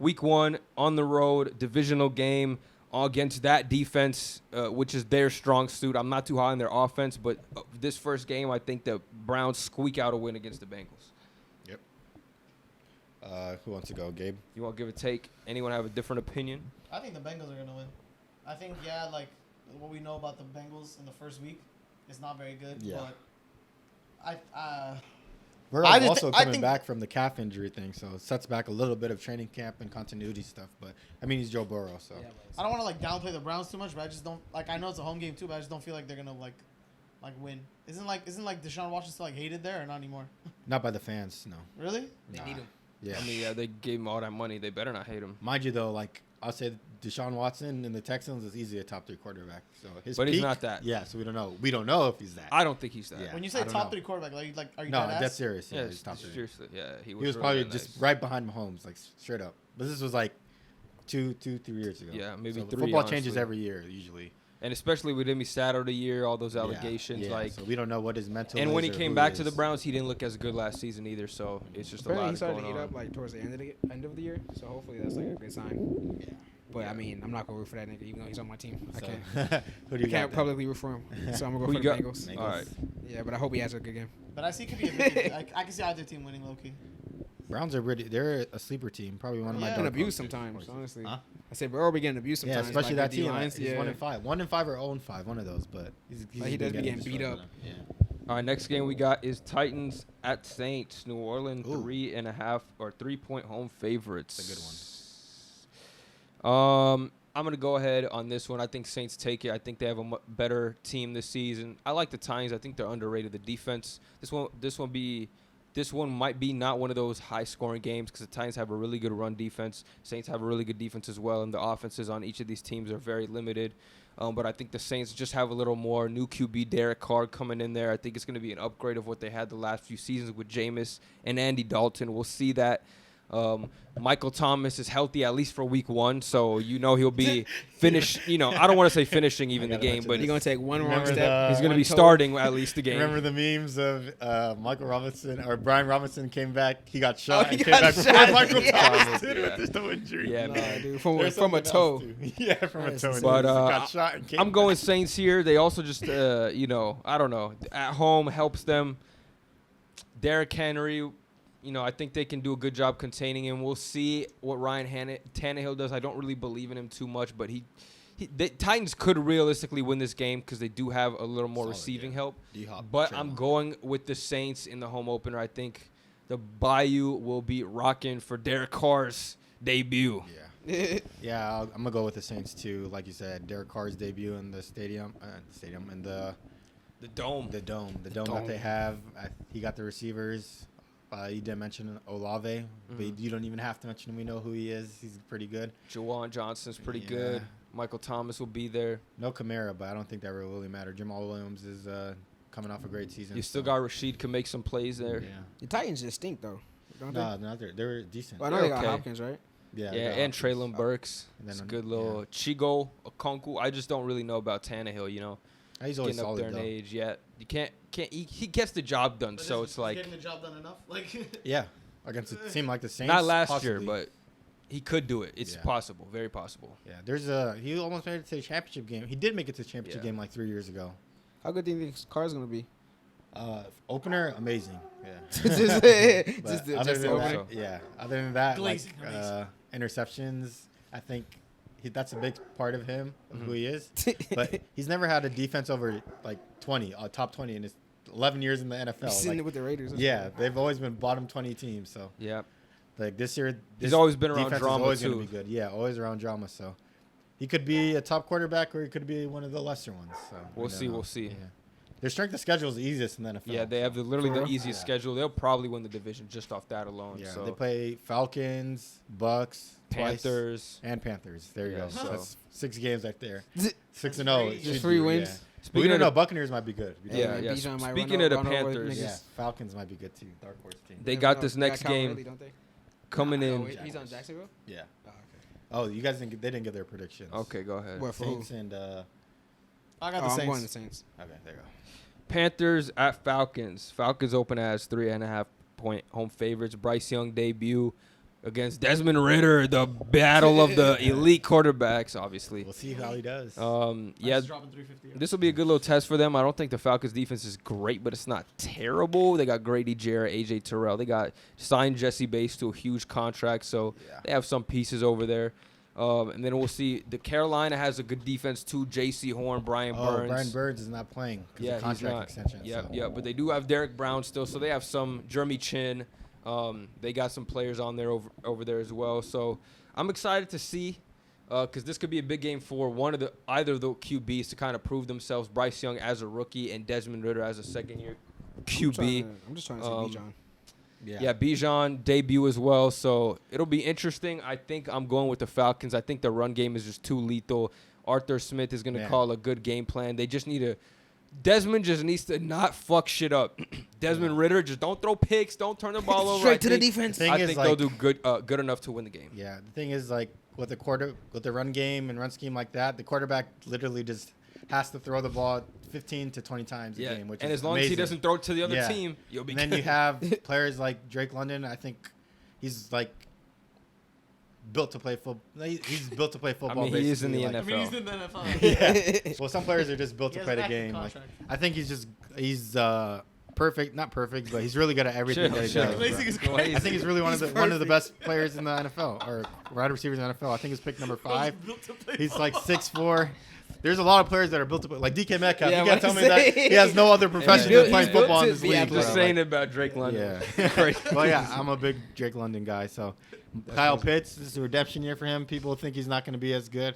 week 1 on the road, divisional game against that defense, which is their strong suit. I'm not too high on their offense, but this first game, I think the Browns squeak out a win against the Bengals. Yep. Who wants to go, Gabe? You want to give a take? Anyone have a different opinion? I think the Bengals are going to win. I think, like what we know about the Bengals in the first week is not very good. Yeah. But Burrow's also coming back from the calf injury thing, so it sets back a little bit of training camp and continuity stuff. But, I mean, he's Joe Burrow, so. Yeah, I don't want to, downplay the Browns too much, but I just don't, I know it's a home game, too, but I just don't feel like they're going to, win. Isn't Deshaun Watson still, hated there or not anymore? Not by the fans, no. Really? They need him. Yeah. I mean, they gave him all that money. They better not hate him. Mind you, though, I'll say Deshaun Watson in the Texans is easily a top 3 quarterback. So but he's not that. Yeah, so we don't know. We don't know if he's that. I don't think he's that. Yeah. When you say top 3 quarterback, are you no, dead that's ass? serious. Yeah, Yeah, he's top 3. seriously. Yeah, He was really probably nice. just right behind Mahomes, straight up. But this was 2, 3 years ago. Yeah, maybe so 3. Football honestly. changes every year usually. And especially with him, he sat out a year, all those allegations. Yeah, so we don't know what his mental. And is when he or came who back he to the is. Browns, he didn't look as good last season either. So it's just Apparently a lot he started going to on. heat up towards the end of the year. So hopefully that's a good sign. Yeah. But I mean, I'm not gonna root for that nigga, even though he's on my team. So, I can't publicly root for him. So I'm gonna go for the Bengals. All right. Yeah, but I hope he has a good game. But I see it could be a 50. I can see either team winning low key. Browns are they're a sleeper team. Probably one of my. Getting dark abused horses. sometimes, honestly. Huh? I said Burrow be getting abused Yeah, sometimes. especially that team. Lines. He's 1-5, 1-5 or 0-5, one of those. But he does be getting beat up. Yeah. All right, next game we got is Titans at Saints. New Orleans, Ooh. 3.5 or 3-point home favorites. That's a good one. I'm gonna go ahead on this one. I think Saints take it. I think they have a better team this season. I like the Titans. I think they're underrated. The defense. This one might be not one of those high-scoring games because the Titans have a really good run defense. Saints have a really good defense as well, and the offenses on each of these teams are very limited. But I think the Saints just have a little more. New QB Derek Carr coming in there. I think it's going to be an upgrade of what they had the last few seasons with Jameis and Andy Dalton. We'll see that. Michael Thomas is healthy at least for week 1, so he'll be finished. I don't want to say finishing even the game, but he's gonna take one wrong step. He's gonna be starting at least the game. Remember the memes of Michael Robinson or Brian Robinson came back, he got shot he and got came back shot, before Michael yeah. Thomas did with his toe injury. Yeah, Nah, man. dude, There's from a something toe. else, too. Yeah, from a toe. But, he got shot and came I'm back. going Saints here. They also just, I don't know, at home helps them. Derrick Henry, I think they can do a good job containing him. We'll see what Ryan Tannehill does. I don't really believe in him too much, but the Titans could realistically win this game because they do have a little more receiving help. But I'm going with the Saints in the home opener. I think the Bayou will be rocking for Derek Carr's debut. Yeah, I'm gonna go with the Saints too. Like you said, Derek Carr's debut in the stadium and the dome that they have. He got the receivers. You didn't mention Olave, but you don't even have to mention him. We know who he is. He's pretty good. Jawan Johnson's pretty good. Michael Thomas will be there. No Kamara, but I don't think that will really matter. Jamal Williams is coming off a great season. You still got Rashid can make some plays there. Yeah. The Titans just stink though. No, they're decent. Well, I know they got Hopkins, right? Yeah, and Traylon Burks. It's a good little Chigo Okonkwo. I just don't really know about Tannehill. He's always getting up solid, there in though. age. Yeah, you can't. He gets the job done. So it's like getting the job done enough. Like yeah, against a team like the Saints. Not last possibly. year, but he could do it. It's possible, very possible. Yeah, he almost made it to the championship game. He did make it to the championship game like 3 years ago. How good do you think Carr's gonna be? Opener, amazing. Yeah. Other than that, Glazing, interceptions. I think that's a big part of him, of who he is. But he's never had a defense over like 20, top 20 in his 11 years in the NFL. You've seen it with the Raiders. Yeah, they've always been bottom 20 teams. So yeah, like this year, he's always been around drama always too. Gonna be good. Yeah, always around drama. So he could be a top quarterback, or he could be one of the lesser ones. So we'll see. Yeah. Their strength of schedule is the easiest in the NFL. Yeah, they have literally the easiest schedule. They'll probably win the division just off that alone. Yeah, so they play Falcons, Bucks, Panthers, and Panthers. There you go. So that's 6 games right there. 6-0. Just 3 wins. Yeah. Speaking of the Buccaneers might be good. Yeah. Speaking of the Panthers, Falcons might be good too. Dark horse team. They got this next game coming in. He's on Jacksonville. Yeah. Oh, you guys didn't. They didn't get their predictions. Okay, go ahead. What, for Saints who? and I got the Saints. I'm going the Saints. okay, there you go. Panthers at Falcons. Falcons open as 3.5-point home favorites. Bryce Young debut against Desmond Ridder, the battle of the elite quarterbacks, obviously. We'll see how he does. Yeah, this will be a good little test for them. I don't think the Falcons defense is great, but it's not terrible. They got Grady Jarrett, AJ Terrell. They got signed Jesse Bates to a huge contract, so they have some pieces over there. And then we'll see. The Carolina has a good defense too. J.C. Horn, Brian Burns. Brian Burns is not playing because of contract extension. Yeah, but they do have Derek Brown still, so they have some. Jeremy Chin. They got some players on there over there as well. So I'm excited to see because this could be a big game for either of the QBs to kind of prove themselves. Bryce Young as a rookie and Desmond Ridder as a second-year QB. I'm just trying to see Bijan. Yeah, Bijan debut as well. So it'll be interesting. I think I'm going with the Falcons. I think the run game is just too lethal. Arthur Smith is going to call a good game plan. They just need to – Desmond just needs to not fuck shit up. Desmond Ridder, just don't throw picks. Don't turn the ball over. Straight to the defense. I think they'll do good enough to win the game. Yeah, the thing is, like, with the run game and run scheme like that, the quarterback literally just has to throw the ball 15 to 20 times a game, which is as long amazing. as he doesn't throw it to the other team, you'll be good. And then you have players like Drake London. I think he's like built to play football. He's built to play football. I mean, he is in the NFL. I mean, he's in the NFL. Yeah. Well, some players are just built to play the game. Like, I think he's perfect, not perfect, but he's really good at everything that he does. I think he's really one of the best players in the NFL or wide receivers in the NFL. I think he's pick number 5. He's like 6'4". There's a lot of players that are built to play, like DK Metcalf. You can't tell me that he has no other profession than playing football in this league. Just saying about Drake London. Yeah. Well, yeah, I'm a big Drake London guy. So Kyle Pitts, this is a redemption year for him. People think he's not going to be as good.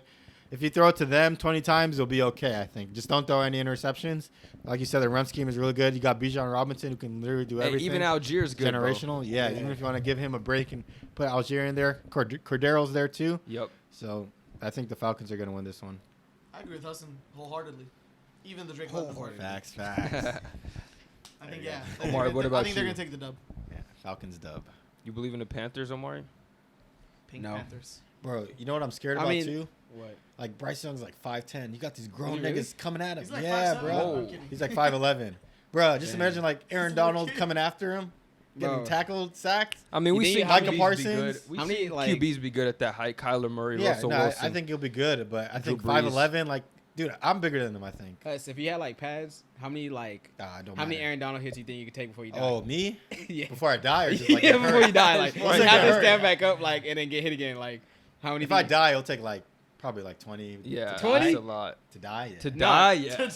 If you throw it to them 20 times, it'll be okay, I think. Just don't throw any interceptions. Like you said, the run scheme is really good. You got Bijan Robinson who can literally do everything. Even Algiers good, generational. Bro. Yeah, even if you want to give him a break and put Algier in there. Cordero's there too. Yep. So I think the Falcons are going to win this one. I agree with Hassan wholeheartedly. Even the Drake London part. Facts. I think, Omari, what about I think they're you? going to take the dub. Yeah, Falcons dub. You believe in the Panthers, Omari? Pink Panthers. Bro, you know what I'm scared about too? What? Like Bryce Young's like 5'10". You got these grown niggas coming at him. He's like yeah, 5'7". bro. No, He's like 5'11". Bro, just imagine like Aaron Donald coming after him, getting tackled, sacked. I mean, we see Micah QBs Parsons. be good. We How see many, QBs be good at that height. Kyler Murray, Yeah, Russell no, Wilson. I think he'll be good, but I think Drew Brees. 5'11", like, Dude, I'm bigger than him, I think. Cause if he had like pads, how many Aaron Donald hits you think you could take before you die? Oh, me? Yeah. Before I die or just like yeah, get before hurt? you die, like Once you I have get to hurt. stand back up, like, and then get hit again. Like, how many? If I die, it'll take like probably like 20. Yeah, 20? that's a lot. To die, yeah. To No. die, yeah. To To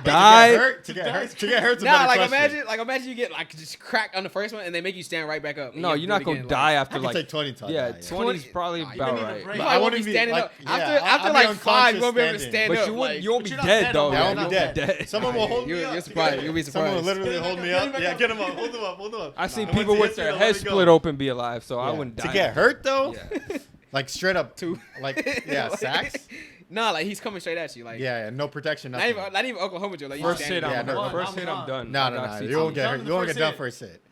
die. To die. get hurt's a Nah, better like question. imagine you get like just cracked on the first one and they make you stand right back up. No, you're not gonna die I after can like. take 20 till I Yeah, die, 20's probably Nah, you about don't need to right. break. You But probably I won't be wouldn't be, standing like, up. yeah, After I'll like be 5, you won't be able to unconscious stand But up. you like, won't be you're not dead dead though. already. Yeah, I man. won't be You won't dead. be Someone will hold me You're up. surprised. You'll be Someone will surprised. literally hold me up. Yeah, get him up. Hold him up. Hold him up. I seen Once people he with hits me, their I'll head let it go. split open be alive, so I Yeah. wouldn't die. To get hurt though, Yeah. like straight up, like yeah, Like- sacks. Nah, like he's coming straight at you. Like Yeah, no protection, not nothing. even Oklahoma Joe. Like you First standing hit, there. I'm Yeah, no, first hit, I'm I'm done. No, I no, got no. CT. You won't get Done hurt. the You won't first get done hit. first hit.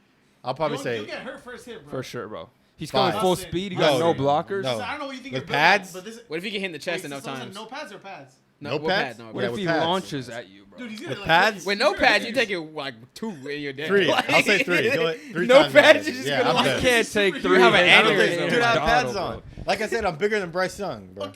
I'll probably You say get hurt first hit, bro. For sure, bro. He's Five. coming full speed. You got No. no blockers. No. I don't know what you think With you're built pads? like, but this. What if you get hit in the chest Wait, enough so times? No pads or pads? No with pads? No, What Yeah, if with he pads. launches at you, bro? Dude, he's With gonna pads? With no pads, you take it like 2 and you're dead. 3. Like- I'll say 3. Do it 3 No times. pads, you're just Yeah, gonna I'm like- You good. can't take You 3 have an hits. I don't aneurysm. think, dude, I have Donald, pads bro. on. Like I said, I'm bigger than Bryce Young, bro.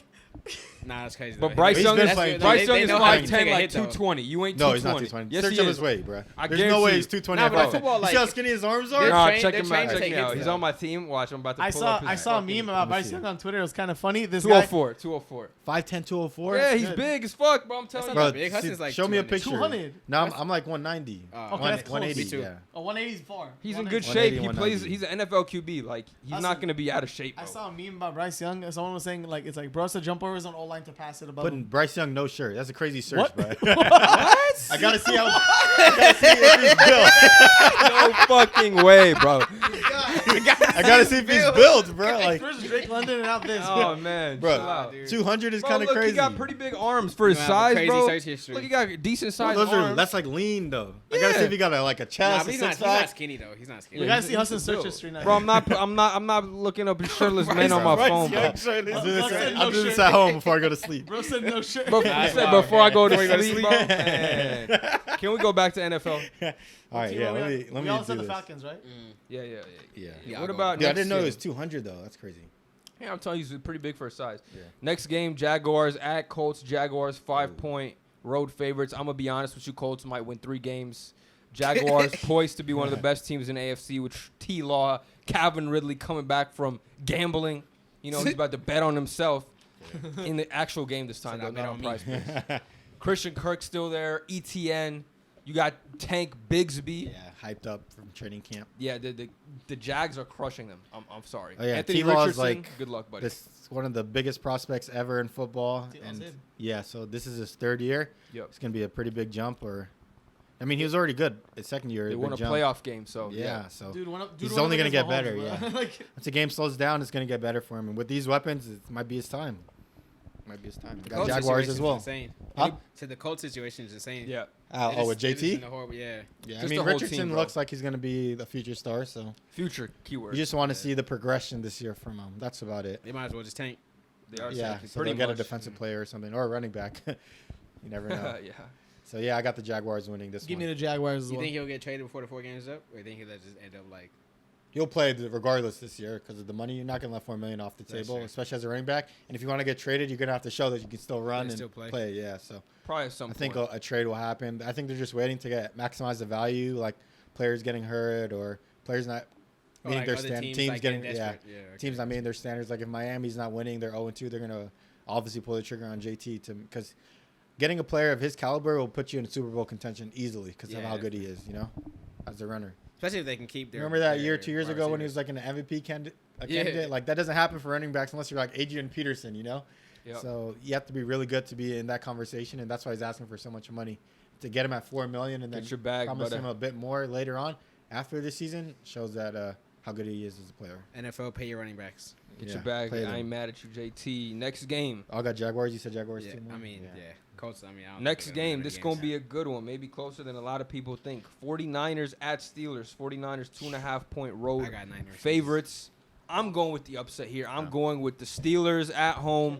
Nah, that's crazy. But though. Bryce He's Young been is playing- Bryce Young they is know how you 5'10", take a like hit, though. 220. You ain't No, 220. he's not 220. Yes, Search he up is. his weight, bro. I There's no guarantee way you. he's 220. Nah, at but Bryce football, Young. You see like- how skinny his arms They're are? Nah, trained- check they're him trained out. to Check take him out. hits, He's though. on my team. Watch, I'm about to I pull saw up his I saw a fucking- meme about let me Bryce see. Young on Twitter. It was kind of funny. This guy. 204. 204. 5'10", 204? Yeah, he's Good. big as fuck, bro. I'm telling That's you. not Bro, big. Hudson's like show me a 200. picture. 200. No, I'm like 190. Okay, that's close. 180, Me too. yeah. Oh, 180 is far. He's in 180. good shape. He 180, plays. 190. He's an NFL QB. Like he's Listen, not gonna be out of shape, I bro. saw a meme about Bryce Young. Someone was saying like it's like bro has to jump over his own O-line to pass it above Putting him. Bryce Young no shirt. That's a crazy search, What? bro. I gotta see how. I gotta see if he's built. No fucking way, bro. I gotta see if he's built, bro. Like, First Drake London and out this. Oh man, bro, chill out. 200 is Bro, kind of look, crazy. he got pretty big arms for his You have a size, crazy bro. search history. Look, he got decent sized Those are arms. that's like lean though. I gotta see Yeah. if he got like a Nah, chest, but a he's not six pack. skinny though. He's not skinny. You guys he's- see Hassan's he's search built. history now. Bro, I'm not looking up shirtless men on my Bryce phone, Young bro. shirtless. Bro said I'll no do this shirt. at home before I go to sleep. Bro said no shirt. Before, Nah, he said wow, before I go to Before you go to sleep, sleep. bro. Man. Can we go back to NFL? All right, yeah. Let me We all do said the this. Falcons, right? Yeah. Yeah. Yeah, What I'll go about with Dude, I next didn't know it game? was 200 though. That's crazy. Yeah, I'm telling you, he's pretty big for his size. Yeah. Next game, Jaguars at Colts. Jaguars 5-point road favorites. I'm gonna be honest with you, Colts might win 3 games. Jaguars poised to be one of the best teams in AFC with T. Law, Calvin Ridley coming back from gambling. You know, he's about to bet on himself in the actual game this time, Said, though, "I bet not on on me." price picks. Christian Kirk still there. ETN. You got Tank Bigsby. Yeah, hyped up from training camp. Yeah, the Jags are crushing them. I'm sorry. Oh, yeah, Anthony T-Law's Richardson, like good luck, buddy. This is one of the biggest prospects ever in football, T-Law's and in. yeah, so this is his 3rd year. Yep. It's gonna be a pretty big jump. Or, I mean, he was already good. His 2nd year, They big won a jump. playoff game, so Yeah, so Dude, He's one only of gonna them get is better, Mahomes, bro. yeah. Like, once the game slows down, it's gonna get better for him. And with these weapons, it might be his time. Might be his time. We got Colts Jaguars situation as is well. Insane. Huh? So the Colts situation is insane. yeah. With It is JT. in the horrible- yeah. Yeah, I Just mean the whole Richardson team, bro. looks like he's gonna be the future star. So Future keyword. you just want to see the progression this year from him. That's about it. They might as well just tank. They are Yeah, tanking, so pretty they'll get a much. defensive player or something, or a running back. You never know. Yeah. So yeah, I got the Jaguars winning this give one. me the Jaguars as You well. think he'll get traded before the 4 games is up, or you think he'll just end up like? He'll play regardless this year because of the money. You're not gonna let $4 million off the That's table, true. especially as a running back. And if you want to get traded, you're gonna have to show that you can still run can and still play. play. Yeah, so Probably at some I think point. a trade will happen. I think they're just waiting to maximize the value, like players getting hurt or players not Or meeting like their other standards. teams, Teams like, getting desperate. Yeah, okay. teams not meeting their standards. Like if Miami's not winning, they're 0-2. They're gonna obviously pull the trigger on JT because getting a player of his caliber will put you in Super Bowl contention easily because of Yeah, how good he is. You know, as a runner. Especially if they can keep their. Remember that their year, 2 years wide ago, when he receivers. was like an MVP candidate? Yeah. Candidate? Like that doesn't happen for running backs unless you're like Adrian Peterson, you know. Yep. So you have to be really good to be in that conversation, and that's why he's asking for so much money to get him at $4 million and then Get your bag, promise brother. him a bit more later on after the season. Shows that how good he is as a player. NFL pay your running backs. Get Yeah, your bag. play I them. ain't mad at you, JT. Next game. I got Jaguars. You said Jaguars Yeah, too. I mean, yeah. Colts. I mean, I don't Next think they're game. gonna This win going games. to be a good one. Maybe closer than a lot of people think. 49ers at Steelers. 49ers 2.5-point road I got Niners. favorites. I'm going with the upset here. I'm going with the Steelers at home.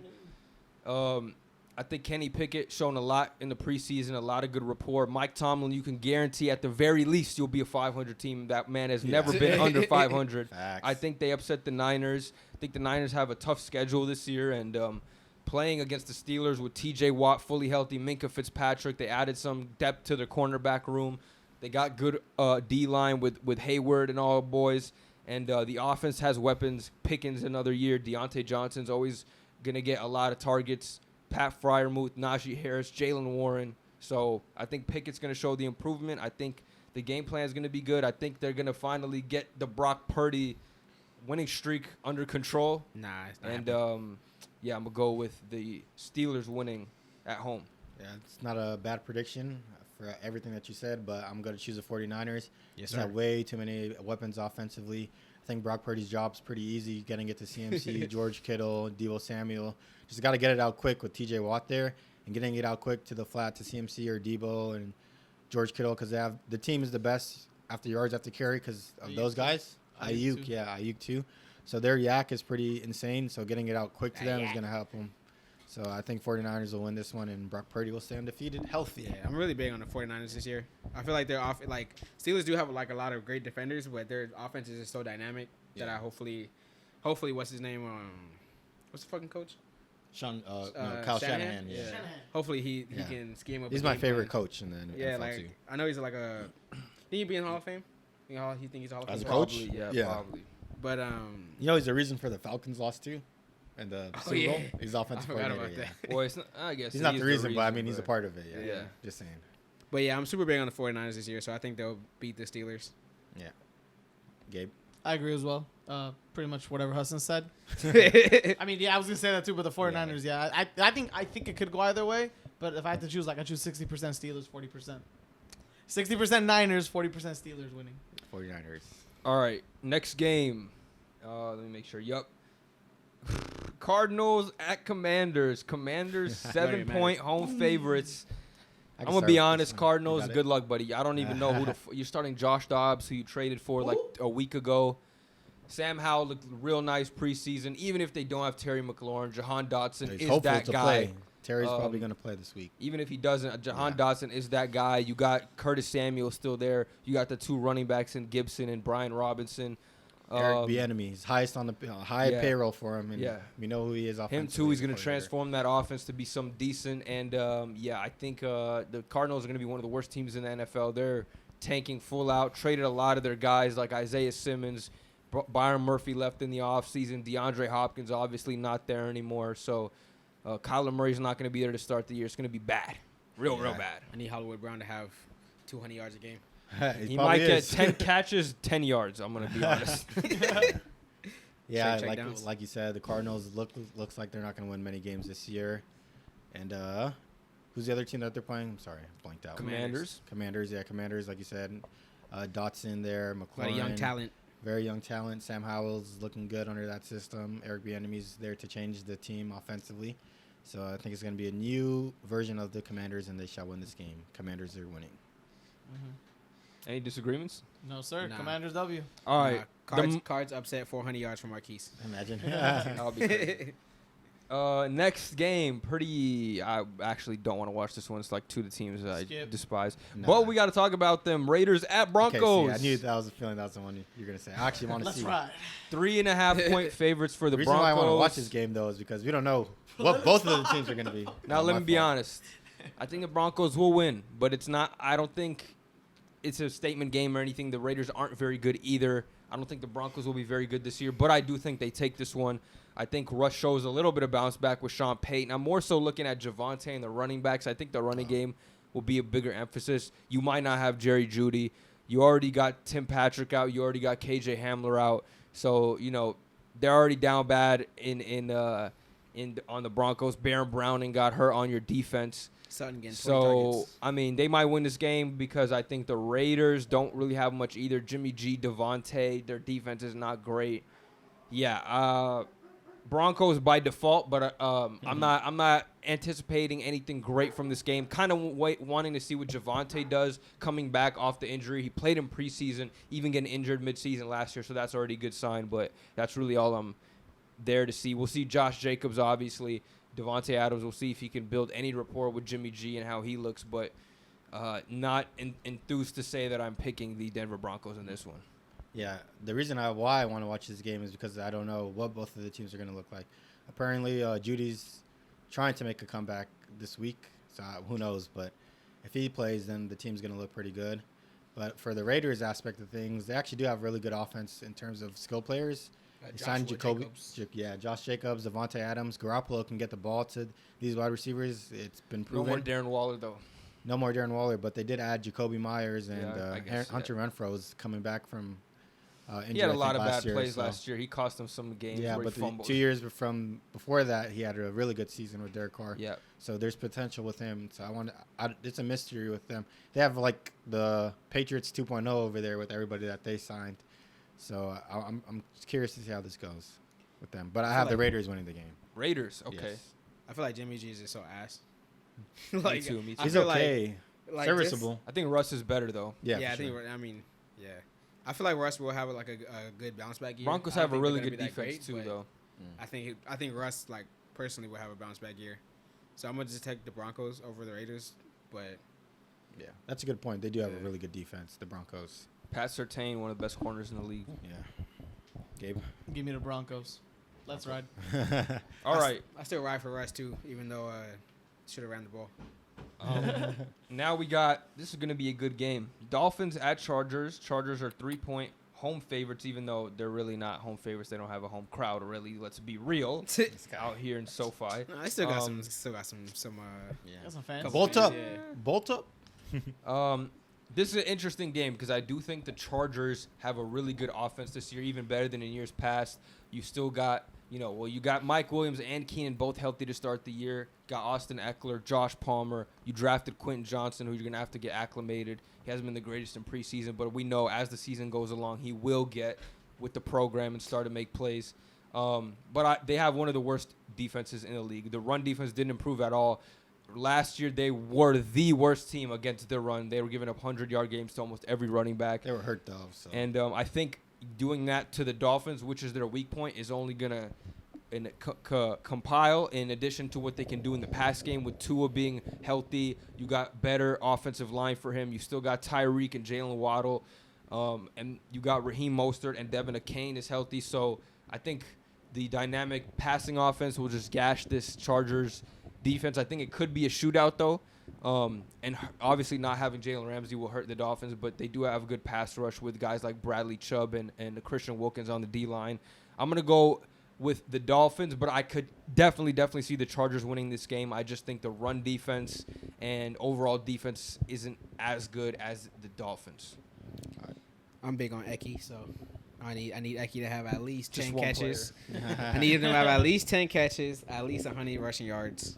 I think Kenny Pickett shown a lot in the preseason, a lot of good rapport. Mike Tomlin, you can guarantee at the very least you'll be a 500 team. That man has never been under 500. Facts. I think they upset the Niners. I think the Niners have a tough schedule this year and playing against the Steelers with T.J. Watt fully healthy, Minkah Fitzpatrick. They added some depth to their cornerback room. They got good D-line with Hayward and all boys. And the offense has weapons. Pickens another year. Deontay Johnson's always going to get a lot of targets. Pat Freiermuth, Najee Harris, Jalen Warren. So I think Pickett's going to show the improvement. I think the game plan is going to be good. I think they're going to finally get the Brock Purdy winning streak under control. Nah, it's not. And, I'm going to go with the Steelers winning at home. Yeah, it's not a bad prediction for everything that you said, but I'm going to choose the 49ers. Yes, They sir. have way too many weapons offensively. I think Brock Purdy's job's pretty easy, getting it to CMC, George Kittle, Deebo Samuel. Just got to get it out quick with TJ Watt there and getting it out quick to the flat to CMC or Deebo and George Kittle because the team is the best after yards after carry because of those guys. Ayuk too. So their yak is pretty insane. So getting it out quick to them is going to help them. So I think 49ers will win this one, and Brock Purdy will stay undefeated, healthy. Yeah, I'm really big on the 49ers this year. I feel like Steelers do have like a lot of great defenders, but their offense is just so dynamic that I hopefully, what's his name? What's the fucking coach? Kyle Shanahan. Yeah. Hopefully he can scheme up. He's my favorite coach in the NFL Yeah, like too. I know he's like a. Think he be in the Hall of Fame? You think he's a Hall of Fame? As a player? coach? Probably, Yeah. probably. But You know, he's the reason for the Falcons loss too, and the Super Bowl. He's offensive I forgot coordinator. about Yeah. Well, it's not, I guess He's not he the is reason, but I mean, he's a part of it. Yeah. Yeah. Just saying. But yeah, I'm super big on the 49ers this year, so I think they'll beat the Steelers. Yeah. Gabe. I agree as well. Pretty much whatever Hassan said. I I mean, yeah, I was gonna say that too, but the 49ers, yeah. I think it could go either way. But if I had to choose, I choose 60% Steelers, 40%. 60% Niners, 40% Steelers winning. 49ers. All right, next game. Let me make sure. Yup. Cardinals at Commanders. Commanders 7-point home favorites. I'm gonna be honest, Cardinals. Good luck, buddy. I don't even know who you're starting. Josh Dobbs, who you traded for like a week ago. Sam Howell looked real nice preseason. Even if they don't have Terry McLaurin, Jahan Dotson is that guy. Play. Terry's probably going to play this week. Even if he doesn't, Jahan Dotson is that guy. You got Curtis Samuel still there. You got the two running backs in Gibson and Brian Robinson. Eric Bieniemy, he's highest on the payroll for him, and we know who he is. Him too. He's going to transform that offense to be some decent. And I think the Cardinals are going to be one of the worst teams in the NFL. They're tanking full out. Traded a lot of their guys like Isaiah Simmons. Byron Murphy left in the offseason. DeAndre Hopkins obviously not there anymore. So Kyler Murray's not going to be there to start the year. It's going to be bad. Real bad. I need Hollywood Brown to have 200 yards a game. He might get 10 catches, 10 yards. I'm going to be honest. Yeah, Check downs. like you said, the Cardinals looks like they're not going to win many games this year. And who's the other team that they're playing? I'm sorry, I blanked out. Commanders. Commanders, like you said. Dotson there, McLaurin. A lot of young talent. Very young talent. Sam Howell's looking good under that system. Eric Bieniemy's there to change the team offensively. So I think it's going to be a new version of the Commanders, and they shall win this game. Commanders are winning. Any disagreements? No, sir. Nah. Commanders W. All right. Cards upset 400 yards from Marquise. Imagine. I'll be crazy. Next game, I actually don't want to watch this one. It's like two of the teams that I despise. Nah. But we got to talk about them. Raiders at Broncos. Okay, see, I knew that was the feeling that was the one you're going to say. I actually want to see. Let's ride. 3.5-point favorites for the The reason Broncos. why I want to watch this game, though, is because we don't know what both of the teams are going to be. Now, let me be honest. I think the Broncos will win, but it's not. I don't think it's a statement game or anything. The Raiders aren't very good either. I don't think the Broncos will be very good this year, but I do think they take this one. I think Russ shows a little bit of bounce back with Sean Payton. I'm more so looking at Javonte and the running backs. I think the running game will be a bigger emphasis. You might not have Jerry Jeudy. You already got Tim Patrick out. You already got KJ Hamler out. So, they're already down bad on the Broncos. Baron Browning got hurt on your defense. Sutton getting 20 So, targets. I mean, they might win this game because I think the Raiders don't really have much either. Jimmy G, Devontae, their defense is not great. Yeah, Broncos by default, but I'm not anticipating anything great from this game. Kind of wanting to see what Javonte does coming back off the injury. He played in preseason, even getting injured midseason last year, so that's already a good sign. But that's really all I'm there to see. We'll see Josh Jacobs, obviously. Devontae Adams, we'll see if he can build any rapport with Jimmy G and how he looks, but not enthused to say that I'm picking the Denver Broncos in this one. Yeah, the reason why I want to watch this game is because I don't know what both of the teams are going to look like. Apparently, Judy's trying to make a comeback this week. So who knows? But if he plays, then the team's going to look pretty good. But for the Raiders aspect of things, they actually do have really good offense in terms of skill players. They signed Josh Jacobs, Devontae Adams. Garoppolo can get the ball to these wide receivers. It's been proven. No more Darren Waller, though. No more Darren Waller, but they did add Jacoby Myers and Hunter Renfrow is coming back from injury. He had a lot of bad plays last year. He cost them some games where he fumbled. 2 years from before that, he had a really good season with Derek Carr. Yeah. So there's potential with him. So it's a mystery with them. They have like the Patriots 2.0 over there with everybody that they signed. So I'm curious to see how this goes with them. But I have the Raiders winning the game. Raiders, okay. Yes. I feel like Jimmy G is just so ass. Me too. He's okay. Like serviceable. I think Russ is better, though. Yeah, I think. I feel like Russ will have a good bounce back year. Broncos have a really good defense too, though. I think Russ personally will have a bounce back year. So I'm gonna just take the Broncos over the Raiders. But yeah, that's a good point. They do have a really good defense, the Broncos. Pat Surtain, one of the best corners in the league. Yeah. Gabe? Give me the Broncos. Let's ride. All right. I still ride for Russ too, even though should have ran the ball. Now this is going to be a good game. Dolphins at Chargers. Chargers are 3-point home favorites, even though they're really not home favorites. They don't have a home crowd, really. Let's be real. Out here in SoFi. No, I still got some Got some fans. Bolt up. Yeah. Bolt up. This is an interesting game because I do think the Chargers have a really good offense this year, even better than in years past. You still got, you got Mike Williams and Keenan both healthy to start the year. Got Austin Eckler, Josh Palmer. You drafted Quentin Johnson, who you're going to have to get acclimated. He hasn't been the greatest in preseason, but we know as the season goes along, he will get with the program and start to make plays. They have one of the worst defenses in the league. The run defense didn't improve at all. Last year, they were the worst team against the run. They were giving up 100-yard games to almost every running back. They were hurt, though. So. And I think doing that to the Dolphins, which is their weak point, is only going to compile in addition to what they can do in the pass game with Tua being healthy. You got better offensive line for him. You still got Tyreek and Jalen Waddle. And you got Raheem Mostert and Devin Achane is healthy. So I think the dynamic passing offense will just gash this Chargers defense. I think it could be a shootout, though. And obviously not having Jalen Ramsey will hurt the Dolphins, but they do have a good pass rush with guys like Bradley Chubb and Christian Wilkins on the D-line. I'm going to go with the Dolphins, but I could definitely see the Chargers winning this game. I just think the run defense and overall defense isn't as good as the Dolphins. I'm big on Eki, so I need Eki to have at least 10 Just catches. I need him to have at least 10 catches, at least 100 rushing yards,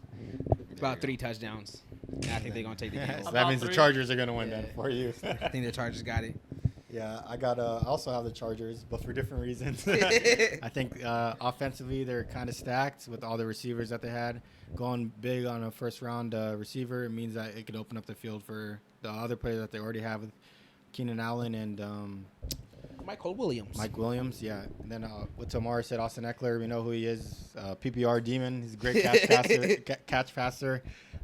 about 3 touchdowns. And I think they're going to take the game. So that means the Chargers are going to win that for you. I think the Chargers got it. Yeah, I also have the Chargers, but for different reasons. I think offensively they're kind of stacked with all the receivers that they had. Going big on a first-round receiver, it means that it could open up the field for the other players that they already have with Keenan Allen and Michael Williams. Mike Williams, yeah. And then what Omari said, Austin Eckler, we know who he is. PPR demon. He's a great catch passer.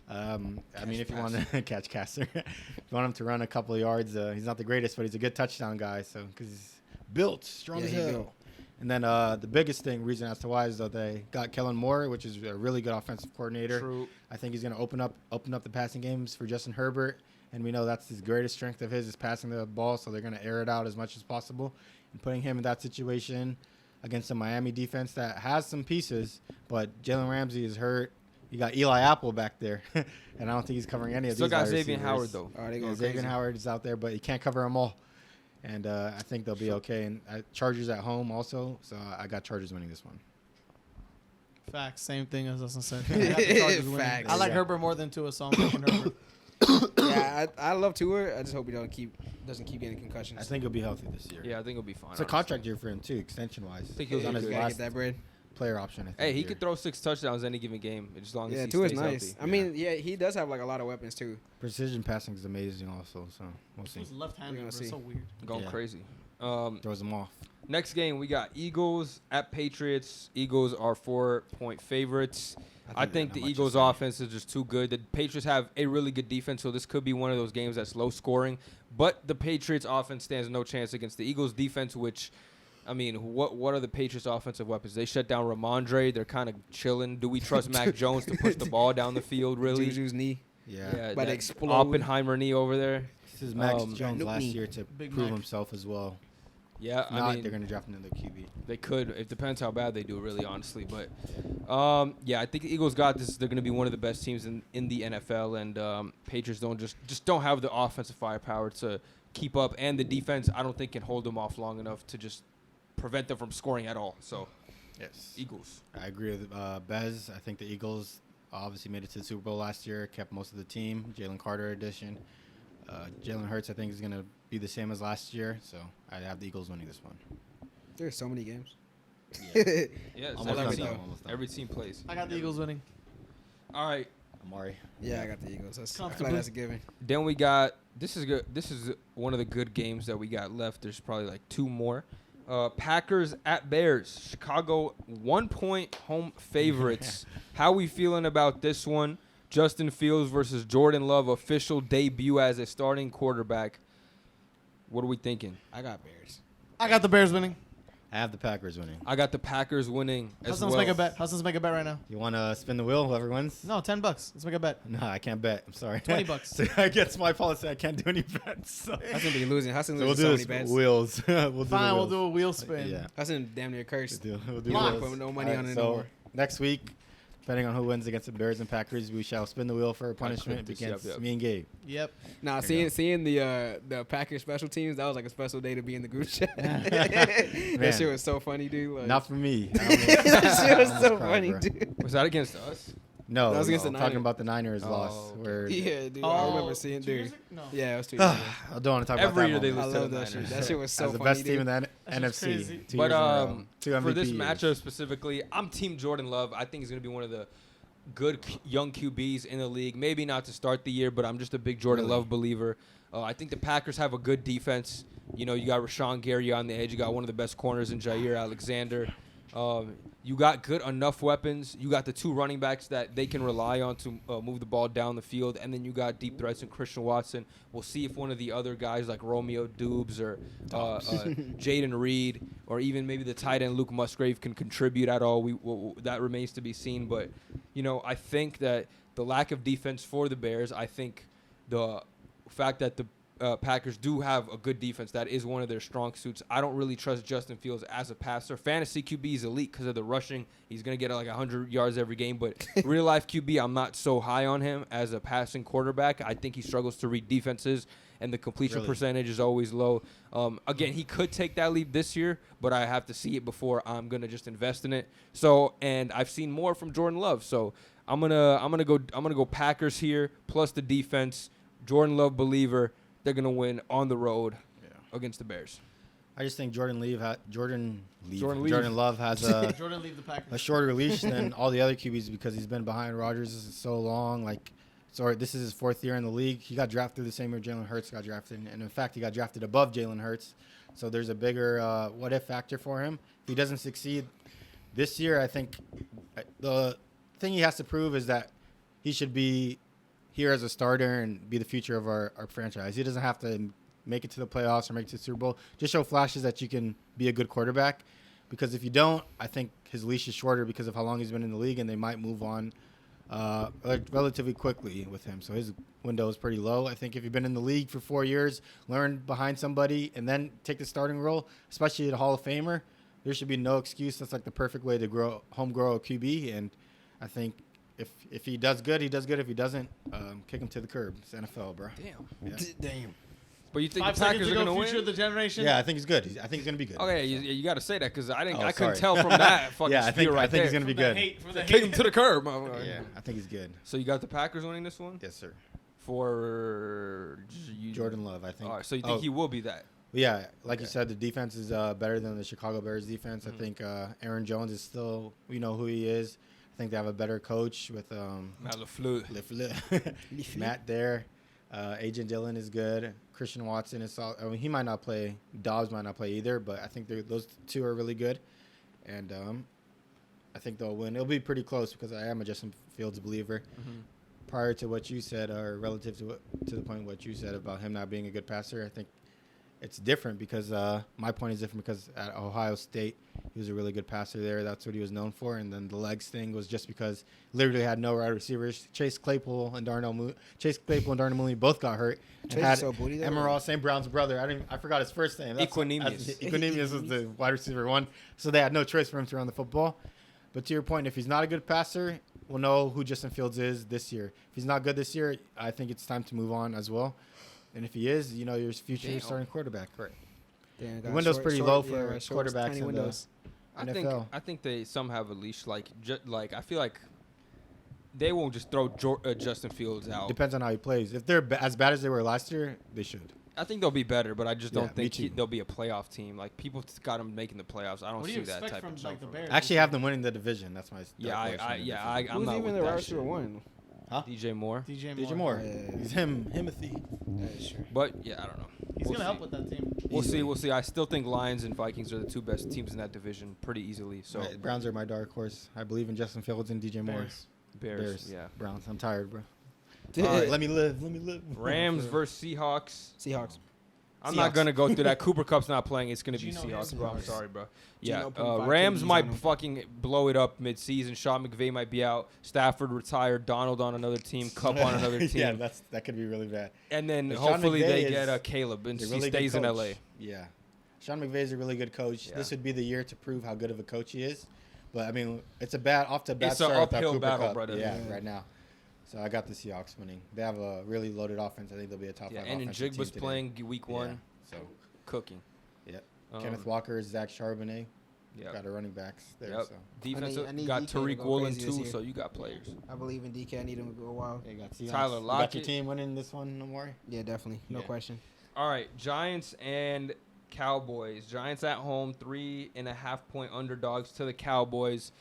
I mean, if you want to catch passer, if you want him to run a couple of yards, he's not the greatest, but he's a good touchdown guy. So because he's built, strong as hell. And then the biggest reason as to why is that they got Kellen Moore, which is a really good offensive coordinator. True. I think he's going to open up the passing games for Justin Herbert. And we know that's his greatest strength of his is passing the ball, so they're going to air it out as much as possible. And putting him in that situation against the Miami defense that has some pieces, but Jalen Ramsey is hurt. You got Eli Apple back there, and I don't think he's covering any of these. Still got wide Xavier receivers. Howard, though. Xavier Howard is out there, but he can't cover them all. And I think they'll be okay. And Chargers at home also, so I got Chargers winning this one. Facts. Same thing as Hassan said. I got the Chargers winning. Facts. I like Herbert more than Tua, so I'm picking Herbert. Yeah, I love Tua. I just hope he doesn't keep getting concussions. I think he'll be healthy this year. Yeah, I think he'll be fine. It's a contract year for him too, extension-wise. I think He was he'll on be his good. Gotta last get that bread. player option. I think, Hey, he here. could throw 6 touchdowns any given game as long as he Tua's stays nice. healthy. I mean, yeah, he does have like a lot of weapons too. Precision passing is amazing also, so we'll see. He's left-handed, We're gonna bro. see. So weird. Going Yeah. crazy. Throws them off. Next game, we got Eagles at Patriots. Eagles are 4-point favorites. I think the Eagles' offense is just too good. The Patriots have a really good defense, so this could be one of those games that's low scoring. But the Patriots' offense stands no chance against the Eagles' defense, which I mean, what are the Patriots' offensive weapons? They shut down Ramondre. They're kind of chilling. Do we trust Mac Jones to push the ball down the field, really? Juju's knee. Yeah. But explode. Oppenheimer knee over there. This is Max Jones last year to prove himself as well. Yeah, I mean, they're going to draft another QB. They could. It depends how bad they do, really, honestly. But, yeah, I think the Eagles got this. They're going to be one of the best teams in the NFL, and Patriots just don't have the offensive firepower to keep up, and the defense, I don't think, can hold them off long enough to just prevent them from scoring at all. So, yes, Eagles. I agree with Bez. I think the Eagles obviously made it to the Super Bowl last year, kept most of the team. Jalen Carter addition. Jalen Hurts, I think, is going to be the same as last year, so I have the Eagles winning this one. There's so many games. Yeah, almost done. Every team plays. I got the Eagles winning. All right. Omari. Yeah, I got the Eagles. I feel like that's a given. Then we got this is good. This is one of the good games that we got left. There's probably like two more. Packers at Bears. Chicago 1-point home favorites. How we feeling about this one? Justin Fields versus Jordan Love, official debut as a starting quarterback. What are we thinking? I got Bears. I got the Bears winning. I have the Packers winning. I got the Packers winning as Hassan's well. make a bet. Hassan's make a bet right now. You want to spin the wheel? Whoever wins? No, $10. Let's make a bet. No, I can't bet. I'm sorry. $20. So I guess my policy. I can't do any bets. So. Hassan be losing. Hassan So we'll loses do so this many bets. wheels. We'll Fine, we'll do a wheel spin. Yeah. Hassan damn near cursed. We'll do Lock. wheels. Put no money on it so no more. next week, depending on who wins against the Bears and Packers, we shall spin the wheel for a punishment against me and Gabe. Yep. Nah, seeing the Packers special teams, that was like a special day to be in the group chat. Man. That shit was so funny, dude. Like, Not for me. that shit was I so almost cried, funny, bro. dude. Was that against us? No, That was against the I'm talking Niners. about the Niners Oh, loss. okay. Where Yeah, dude. Oh, I remember seeing, 2 years dude. ago? No. Yeah, it was 2 years ago. I don't want to talk Every about year that they moment. lose I to love the that shit. Niners. That shit was so As the funny, best team in dude. the That's just crazy. NFC. 2 But years in a row. 2 MVP for this years. matchup specifically, I'm Team Jordan Love. I think he's going to be one of the good young QBs in the league. Maybe not to start the year, but I'm just a big Jordan Love believer. I think the Packers have a good defense. You know, you got Rashawn Gary on the edge. You got one of the best corners in Jair Alexander. You got good enough weapons. You got the 2 running backs that they can rely on to move the ball down the field. And then you got deep threats in Christian Watson. We'll see if one of the other guys like Romeo Dubes or Jaden Reed or even maybe the tight end Luke Musgrave can contribute at all. That remains to be seen. But, you know, I think that the lack of defense for the Bears, I think the fact that the Packers do have a good defense. That is one of their strong suits. I don't really trust Justin Fields as a passer. Fantasy QB is elite because of the rushing. He's going to get like 100 yards every game. But real life QB, I'm not so high on him as a passing quarterback. I think he struggles to read defenses, and the completion percentage is always low. Again, he could take that leap this year, but I have to see it before I'm going to just invest in it. So, and I've seen more from Jordan Love. So I'm gonna go Packers here plus the defense. Jordan Love believer. They're going to win on the road against the Bears. I just think Jordan Love has Jordan leave the Packers. a shorter leash than all the other QBs because he's been behind Rodgers so long. This is his 4th year in the league. He got drafted the same year Jalen Hurts got drafted, and in fact, he got drafted above Jalen Hurts. So there's a bigger what-if factor for him. If he doesn't succeed this year, I think the thing he has to prove is that he should be here as a starter and be the future of our franchise. He doesn't have to make it to the playoffs or make it to the Super Bowl. Just show flashes that you can be a good quarterback. Because if you don't, I think his leash is shorter because of how long he's been in the league, and they might move on relatively quickly with him. So his window is pretty low. I think if you've been in the league for 4 years, learn behind somebody, and then take the starting role, especially at a Hall of Famer, there should be no excuse. That's like the perfect way to grow a QB. And I think if he does good, he does good. If he doesn't, kick him to the curb. It's NFL, bro. Damn. Yeah. Damn. But you think 5 the seconds Packers are ago, going to future of win? the generation. Yeah, I think he's good. I think he's going to be good. Okay, you got to say that because I couldn't sorry. tell from that fucking Yeah, I think spiel right he's there. going to be From the good. hate, from the Kick him hate. to the curb. Yeah, I think he's good. So you got the Packers winning this one? Yes, sir. For Jordan Love, I think. All right, so you think he will be that? Yeah, like you saed, the defense is better than the Chicago Bears defense. Mm-hmm. I think Aaron Jones is still, we know who he is. I think they have a better coach with Matt LaFleur. Matt there. Agent Dillon is good. Christian Watson is solid. I mean, he might not play. Dobbs might not play either, but I think those 2 are really good. And I think they'll win. It'll be pretty close because I am a Justin Fields believer. Mm-hmm. Prior to what you said, or relative to the point of what you said about him not being a good passer, I think it's different because my point is different because at Ohio State, he was a really good passer there. That's what he was known for. And then the legs thing was just because literally had no wide receivers. Chase Claypool and Darnell Mooney both got hurt. And had Emerald, same Brown's brother. I forgot his first name. Equinemius was the wide receiver one. So they had no choice for him to run the football. But to your point, if he's not a good passer, we'll know who Justin Fields is this year. If he's not good this year, I think it's time to move on as well. And if he is, you know, your future starting quarterback. Right. The window's pretty low for quarterbacks in the NFL. I think some have a leash. Like I feel like they won't just throw Justin Fields out. Depends on how he plays. If they're as bad as they were last year, they should. I think they'll be better, but I just don't think they'll be a playoff team. Like, people got them making the playoffs. I don't see that type of jump. I actually have them winning the division. That's my I'm not even with the that receiver one? Huh? DJ Moore. DJ Moore. Yeah. He's Himothy. Yeah, sure. But yeah, I don't know. He's gonna help with that team. We'll see. I still think Lions and Vikings are the two best teams in that division, pretty easily. So Browns are my dark horse. I believe in Justin Fields and DJ Moore. Bears. Yeah. Browns. I'm tired, bro. All right. Let me live. Rams versus Seahawks. I'm not going to go through that. Cooper Kupp's not playing. It's going to be Seahawks, bro. I'm sorry, bro. Yeah, Rams might fucking blow it up mid-season. Sean McVay might be out. Stafford retired. Donald on another team. Kupp on another team. Yeah, that could be really bad. And then hopefully they get Caleb and he stays in L.A. Yeah. Sean McVay is a really good coach. Yeah. This would be the year to prove how good of a coach he is. But, I mean, it's a bad start. It's an uphill battle, brother. Yeah, right now. So I got the Seahawks winning. They have a really loaded offense. I think they'll be a top 5 offensive team. And Jigba's playing week 1. Yeah, so cooking. Yep. Kenneth Walker, Zach Charbonnet. Yep. Got a running backs there. Yep. So. Defensive. Got Tariq Woolen too, so you got players. I believe in DK. I need him to go wild. Yeah, got Tyler Lockett. You got your team winning this one, Omari? Yeah, definitely. No question. All right. Giants and Cowboys. Giants at home, 3.5-point underdogs to the Cowboys.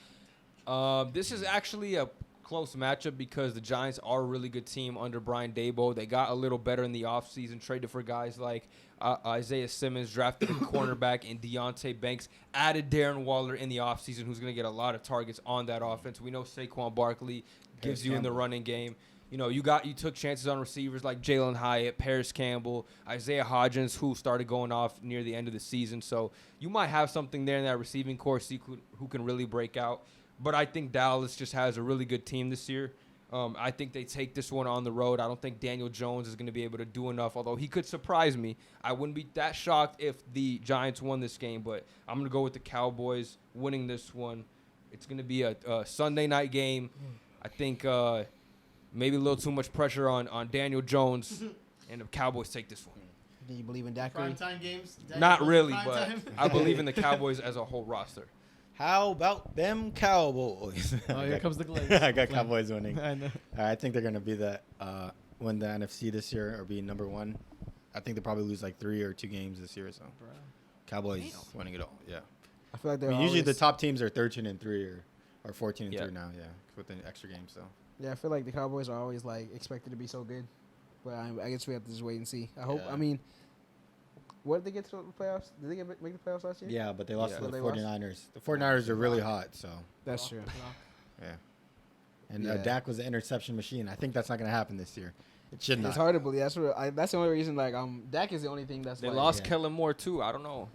This is actually a close matchup because the Giants are a really good team under Brian Daboll. They got a little better in the offseason, traded for guys like Isaiah Simmons, drafted a cornerback in Deontay Banks, added Darren Waller in the offseason, who's going to get a lot of targets on that offense. We know Saquon Barkley gives you in the running game. You know, you took chances on receivers like Jalen Hyatt, Paris Campbell, Isaiah Hodgins, who started going off near the end of the season. So you might have something there in that receiving core, see who can really break out. But I think Dallas just has a really good team this year. I think they take this one on the road. I don't think Daniel Jones is going to be able to do enough, although he could surprise me. I wouldn't be that shocked if the Giants won this game, but I'm going to go with the Cowboys winning this one. It's going to be a Sunday night game. I think maybe a little too much pressure on Daniel Jones, and the Cowboys take this one. Do you believe in Dak? Primetime games? Not really, but I believe in the Cowboys as a whole roster. How about them Cowboys? Oh, here comes the glaze. I got Cowboys winning. I know. I think they're going to be win the NFC this year or be number 1. I think they'll probably lose like 3 or 2 games this year. So Cowboys winning it all. Yeah. I feel like they're usually the top teams are 13-3 or 14-3 now. Yeah, with the extra games. So. Yeah, I feel like the Cowboys are always like expected to be so good, but I guess we have to just wait and see. I hope. I mean. What did they get to the playoffs? Did they make the playoffs last year? Yeah, but they lost to the 49ers. The 49ers are really hot, so. That's true. Yeah. And Dak was an interception machine. I think that's not going to happen this year. It should not. It's hard to believe. That's the only reason. Like, Dak is the only thing that's. They lost Kellen Moore too. I don't know.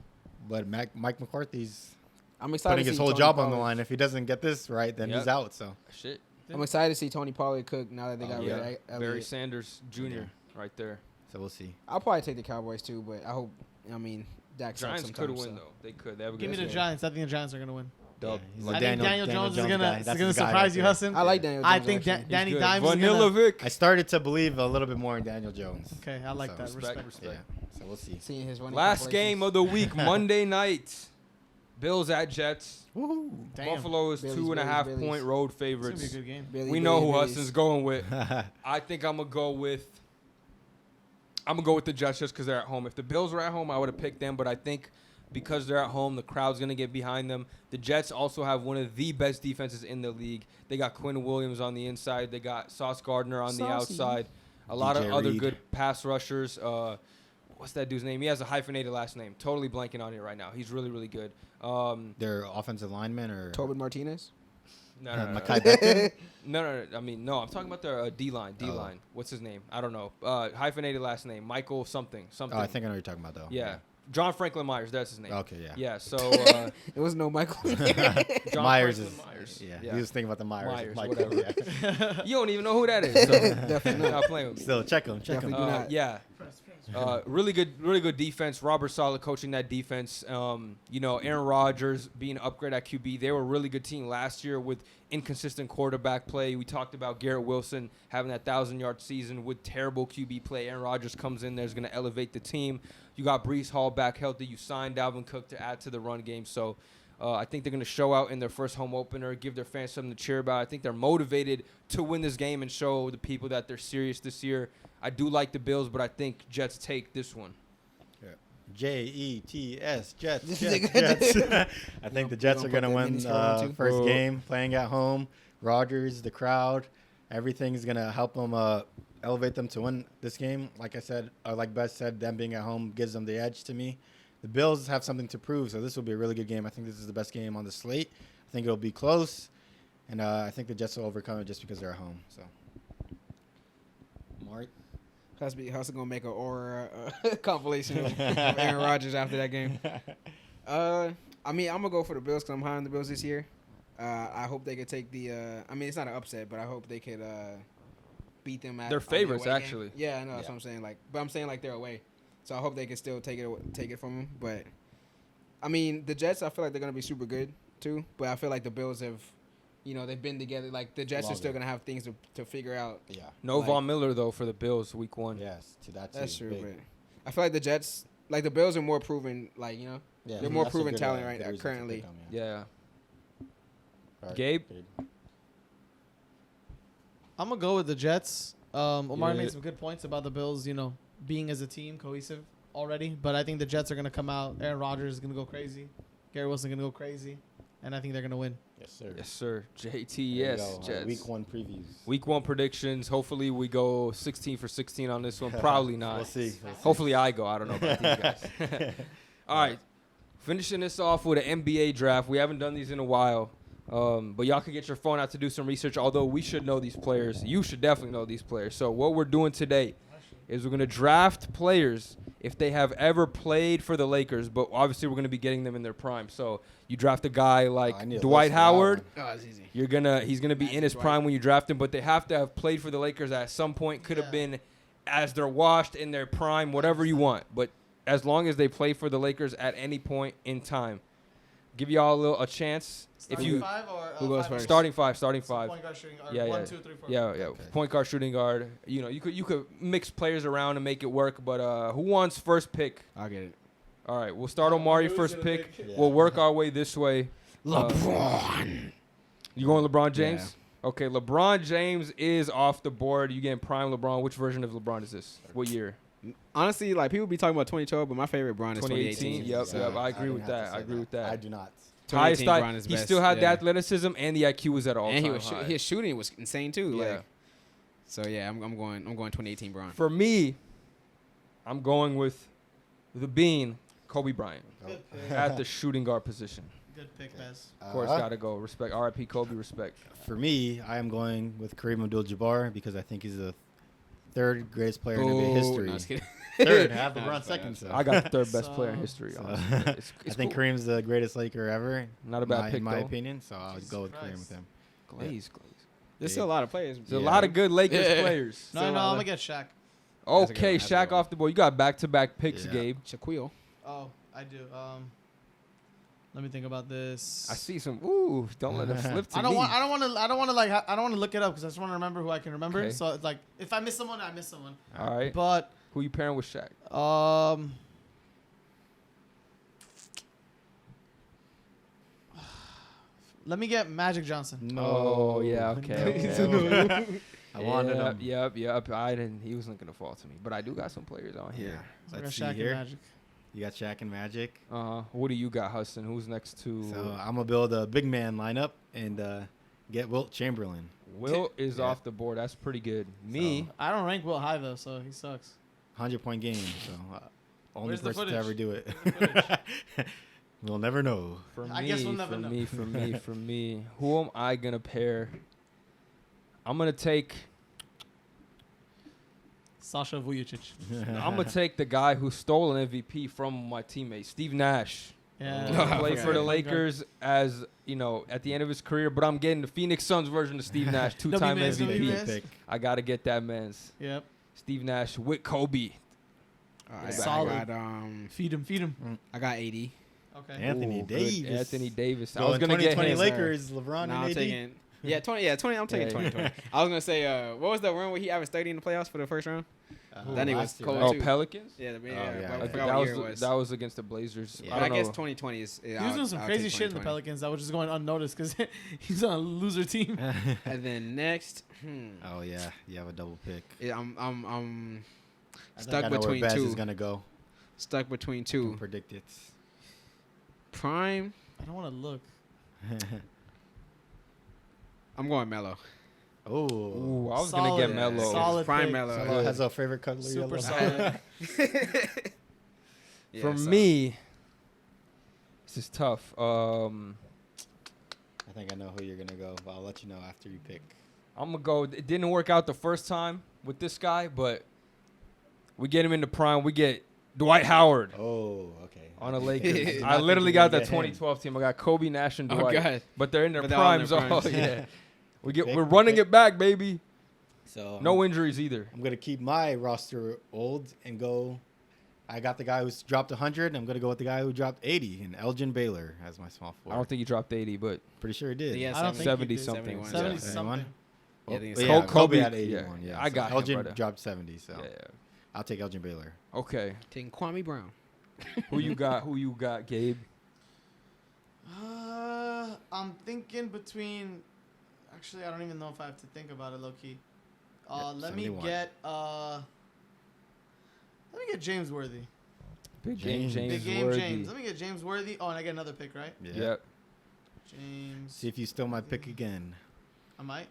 But Mike McCarthy's. I'm excited putting to his see whole Tony job Pollard. on the line. If he doesn't get this right, then he's out. So. Shit. I'm excited to see Tony Pollard cook now that they got rid of Elliott. Barry Sanders Jr. right there. So we'll see. I'll probably take the Cowboys too, but I hope. I mean, Dak. Giants could win though. They could. They have a Give me the Giants. I think the Giants are gonna win. Dub. I think Daniel Jones is gonna surprise you, Hassan. I like Daniel Jones. I think Danny Dimes is Vanilla Vic. I started to believe a little bit more in Daniel Jones. Okay, I like that. Respect. Yeah. So we'll see. Seeing his last game of the week, Monday night. Bills at Jets. Woohoo. Buffalo is 2.5-point road favorites. It's gonna be a good game. We know who Hudson's going with. I think I'm gonna go with the Jets just because they're at home. If the Bills were at home, I would have picked them, but I think because they're at home, the crowd's going to get behind them. The Jets also have one of the best defenses in the league. They got Quinn Williams on the inside. They got Sauce Gardner on the outside. A lot of other good pass rushers. What's that dude's name? He has a hyphenated last name. Totally blanking on it right now. He's really, really good. Their offensive lineman or? Tobin Martinez? No. Mekhi Becton? No. I mean, no. I'm talking about their D-line. D-line. What's his name? I don't know. Hyphenated last name. Michael something. Oh, I think I know what you're talking about, though. Yeah. John Franklin Myers. That's his name. Okay, yeah. Yeah. So It was no Michael. John Myers Franklin is. Myers. Yeah, he was thinking about the Myers. Whatever. Yeah. You don't even know who that is. So definitely not playing with me. Still, check him. Definitely do not. Yeah. Really good defense. Robert Saleh coaching that defense. Aaron Rodgers being an upgrade at QB. They were a really good team last year with inconsistent quarterback play. We talked about Garrett Wilson having that 1,000-yard season with terrible QB play. Aaron Rodgers comes in there, is going to elevate the team. You got Breece Hall back healthy. You signed Dalvin Cook to add to the run game. So I think they're going to show out in their first home opener, give their fans something to cheer about. I think they're motivated to win this game and show the people that they're serious this year. I do like the Bills, but I think Jets take this one. Jets, Jets. I think the Jets are going to win first game, playing at home. Rodgers, the crowd, everything is going to help them elevate them to win this game. Like I said, like Beth said, them being at home gives them the edge to me. The Bills have something to prove, so this will be a really good game. I think this is the best game on the slate. I think it'll be close, and I think the Jets will overcome it just because they're at home. So, Mark? Hassan gonna make an aura compilation of Aaron Rodgers after that game. I'm gonna go for the Bills because I'm high on the Bills this year. I hope they could take the. It's not an upset, but I hope they could beat them at. They're favorites, away actually. Game. Yeah, I know. That's what I'm saying. But I'm saying they're away, so I hope they can still take it from them. But the Jets, I feel like they're gonna be super good too. But I feel like the Bills have. They've been together. Like, the Jets are still going to have things to figure out. Yeah. No Von Miller, though, for the Bills week 1. Yes, that's true. But I feel like the Jets, the Bills are more proven, they're more proven talent right now currently. Yeah. Right. Gabe? I'm going to go with the Jets. Omari made some good points about the Bills, being as a team cohesive already. But I think the Jets are going to come out. Aaron Rodgers is going to go crazy. Garrett Wilson going to go crazy. And I think they're going to win. Yes, sir. JT, yes. Jets. Week 1 previews. Week 1 predictions. Hopefully we go 16 for 16 on this one. Probably not. We'll see. Hopefully I go. I don't know about these guys. All right. Finishing this off with an NBA draft. We haven't done these in a while. But y'all can get your phone out to do some research, although we should know these players. You should definitely know these players. So what we're doing today is we're going to draft players if they have ever played for the Lakers, but obviously we're going to be getting them in their prime. So you draft a guy like Dwight Howard. Oh, it's easy. He's going to be in his prime when you draft him, but they have to have played for the Lakers at some point. Could have been as they're washed in their prime, whatever you want. But as long as they play for the Lakers at any point in time. Give y'all a chance. Starting five or who goes first? Starting five. Point guard, shooting guard. 1, 2, 3, 4. Yeah. Okay. Point guard, shooting guard. You could mix players around and make it work. But who wants first pick? I'll get it. All right, we'll start Omari first pick. We'll work our way this way. LeBron. You going LeBron James? Yeah. Okay, LeBron James is off the board. You getting prime LeBron? Which version of LeBron is this? What year? Honestly, people be talking about 2012, but my favorite Bron is 2018. Yep. I agree with that. I I do not. Highest Bron is he best. still had the athleticism and the IQ was at all time And high. his shooting was insane too. Yeah. I'm going 2018 Bron. For me, I'm going with the Bean, Kobe Bryant, at the shooting guard position. Good pick, Bez. Of course, gotta go. Respect. R.I.P. Kobe. Respect. For me, I am going with Kareem Abdul-Jabbar because I think he's the third greatest player in NBA history. No, just kidding. Third, have LeBron second. So. I got the third best player in history. Honestly. I think cool. Kareem's the greatest Laker ever. Not a bad pick, in my though. opinion. So I'll go with Kareem with him. Glaze. There's still a lot of players. There's a lot of good Lakers players. No, I'm gonna get Shaq. Okay, That's a Shaq good one. off the board. You got back-to-back picks, Yeah. Gabe. Shaquille. Oh, I do. Let me think about this. I see some. Ooh, don't let him slip to I don't me. want to look it up because I just want to remember who I can remember. Okay. So it's like if I miss someone, I miss someone. All right. But Who you pairing with Shaq? let me get Magic Johnson. No. Oh, yeah. Okay. I wanted him. Yep. I didn't. He wasn't gonna fall to me, but I do got some players on Yeah. here. So I got Let's Shaq see here. and Magic. You got Shaq and Magic. What do you got, Hassan? Who's next to? So I'm gonna build a big man lineup and get Wilt Chamberlain. Will is off the board. That's pretty good. Me. I don't rank Will high though, so he sucks. 100-point game. So only Where's the person to footage? ever do it. Where's the We'll never know. I guess we'll never know. For me. Who am I going to pair? I'm going to take... Sasha Vujacic. I'm going to take the guy who stole an MVP from my teammate, Steve Nash. Yeah. Played for the Lakers as, at the end of his career, but I'm getting the Phoenix Suns version of Steve Nash, two-time MVP. I got to get that man's. Yep. Steve Nash with Kobe. All right, solid. I got, Feed him. I got 80. Okay. Anthony Davis. Anthony Davis. I was going to get him. Lakers, LeBron I'm and AD. taking... Yeah, 20. I'm taking 20. I was going to say, what was the run where he averaged 30 in the playoffs for the first round? That nigga was cold, too. Pelicans? Yeah, That was against the Blazers. Yeah, I guess 2020 is... He was doing some crazy shit in the Pelicans that was just going unnoticed because he's on a loser team. And then next... Oh, yeah. You have a double pick. Yeah, I'm stuck between two. Is gonna go. Stuck between two. Predict it. Prime. I don't want to look. I'm going Melo. Oh, I was gonna get Melo. Solid Prime pick. Melo. Melo has a favorite color. Super yellow. solid. For me, this is tough. I think I know who you're gonna go, but I'll let you know after you pick. I'm gonna go. It didn't work out the first time with this guy, but we get him into prime. We get Dwight Howard. Oh, okay. On the Lakers. I literally got that 2012 team. I got Kobe, Nash, and Dwight. God. But they're in their But they're all in primes. their primes. Yeah. We're running it back, baby. So no injuries either. I'm gonna keep my roster old and go. I got the guy who's dropped 100. I'm gonna go with the guy who dropped 80, and Elgin Baylor as my small forward. I don't think he dropped 80, but pretty sure he did. Yeah, I don't think 70 he did. something. 70 something. Yeah, I think Well, it's yeah, Kobe Kobe had 81. Yeah, I got him, Elgin brother. dropped 70, so yeah. I'll take Elgin Baylor. Okay. taking Kwame Brown. Who you got, Gabe? I'm thinking between. Actually, I don't even know if I have to think about it, low key. Let me 71. get James Worthy. Big James Worthy. James. Let me get James Worthy. Oh, and I get another pick, right? Yeah. Yep. James. See if you steal my pick again. I might.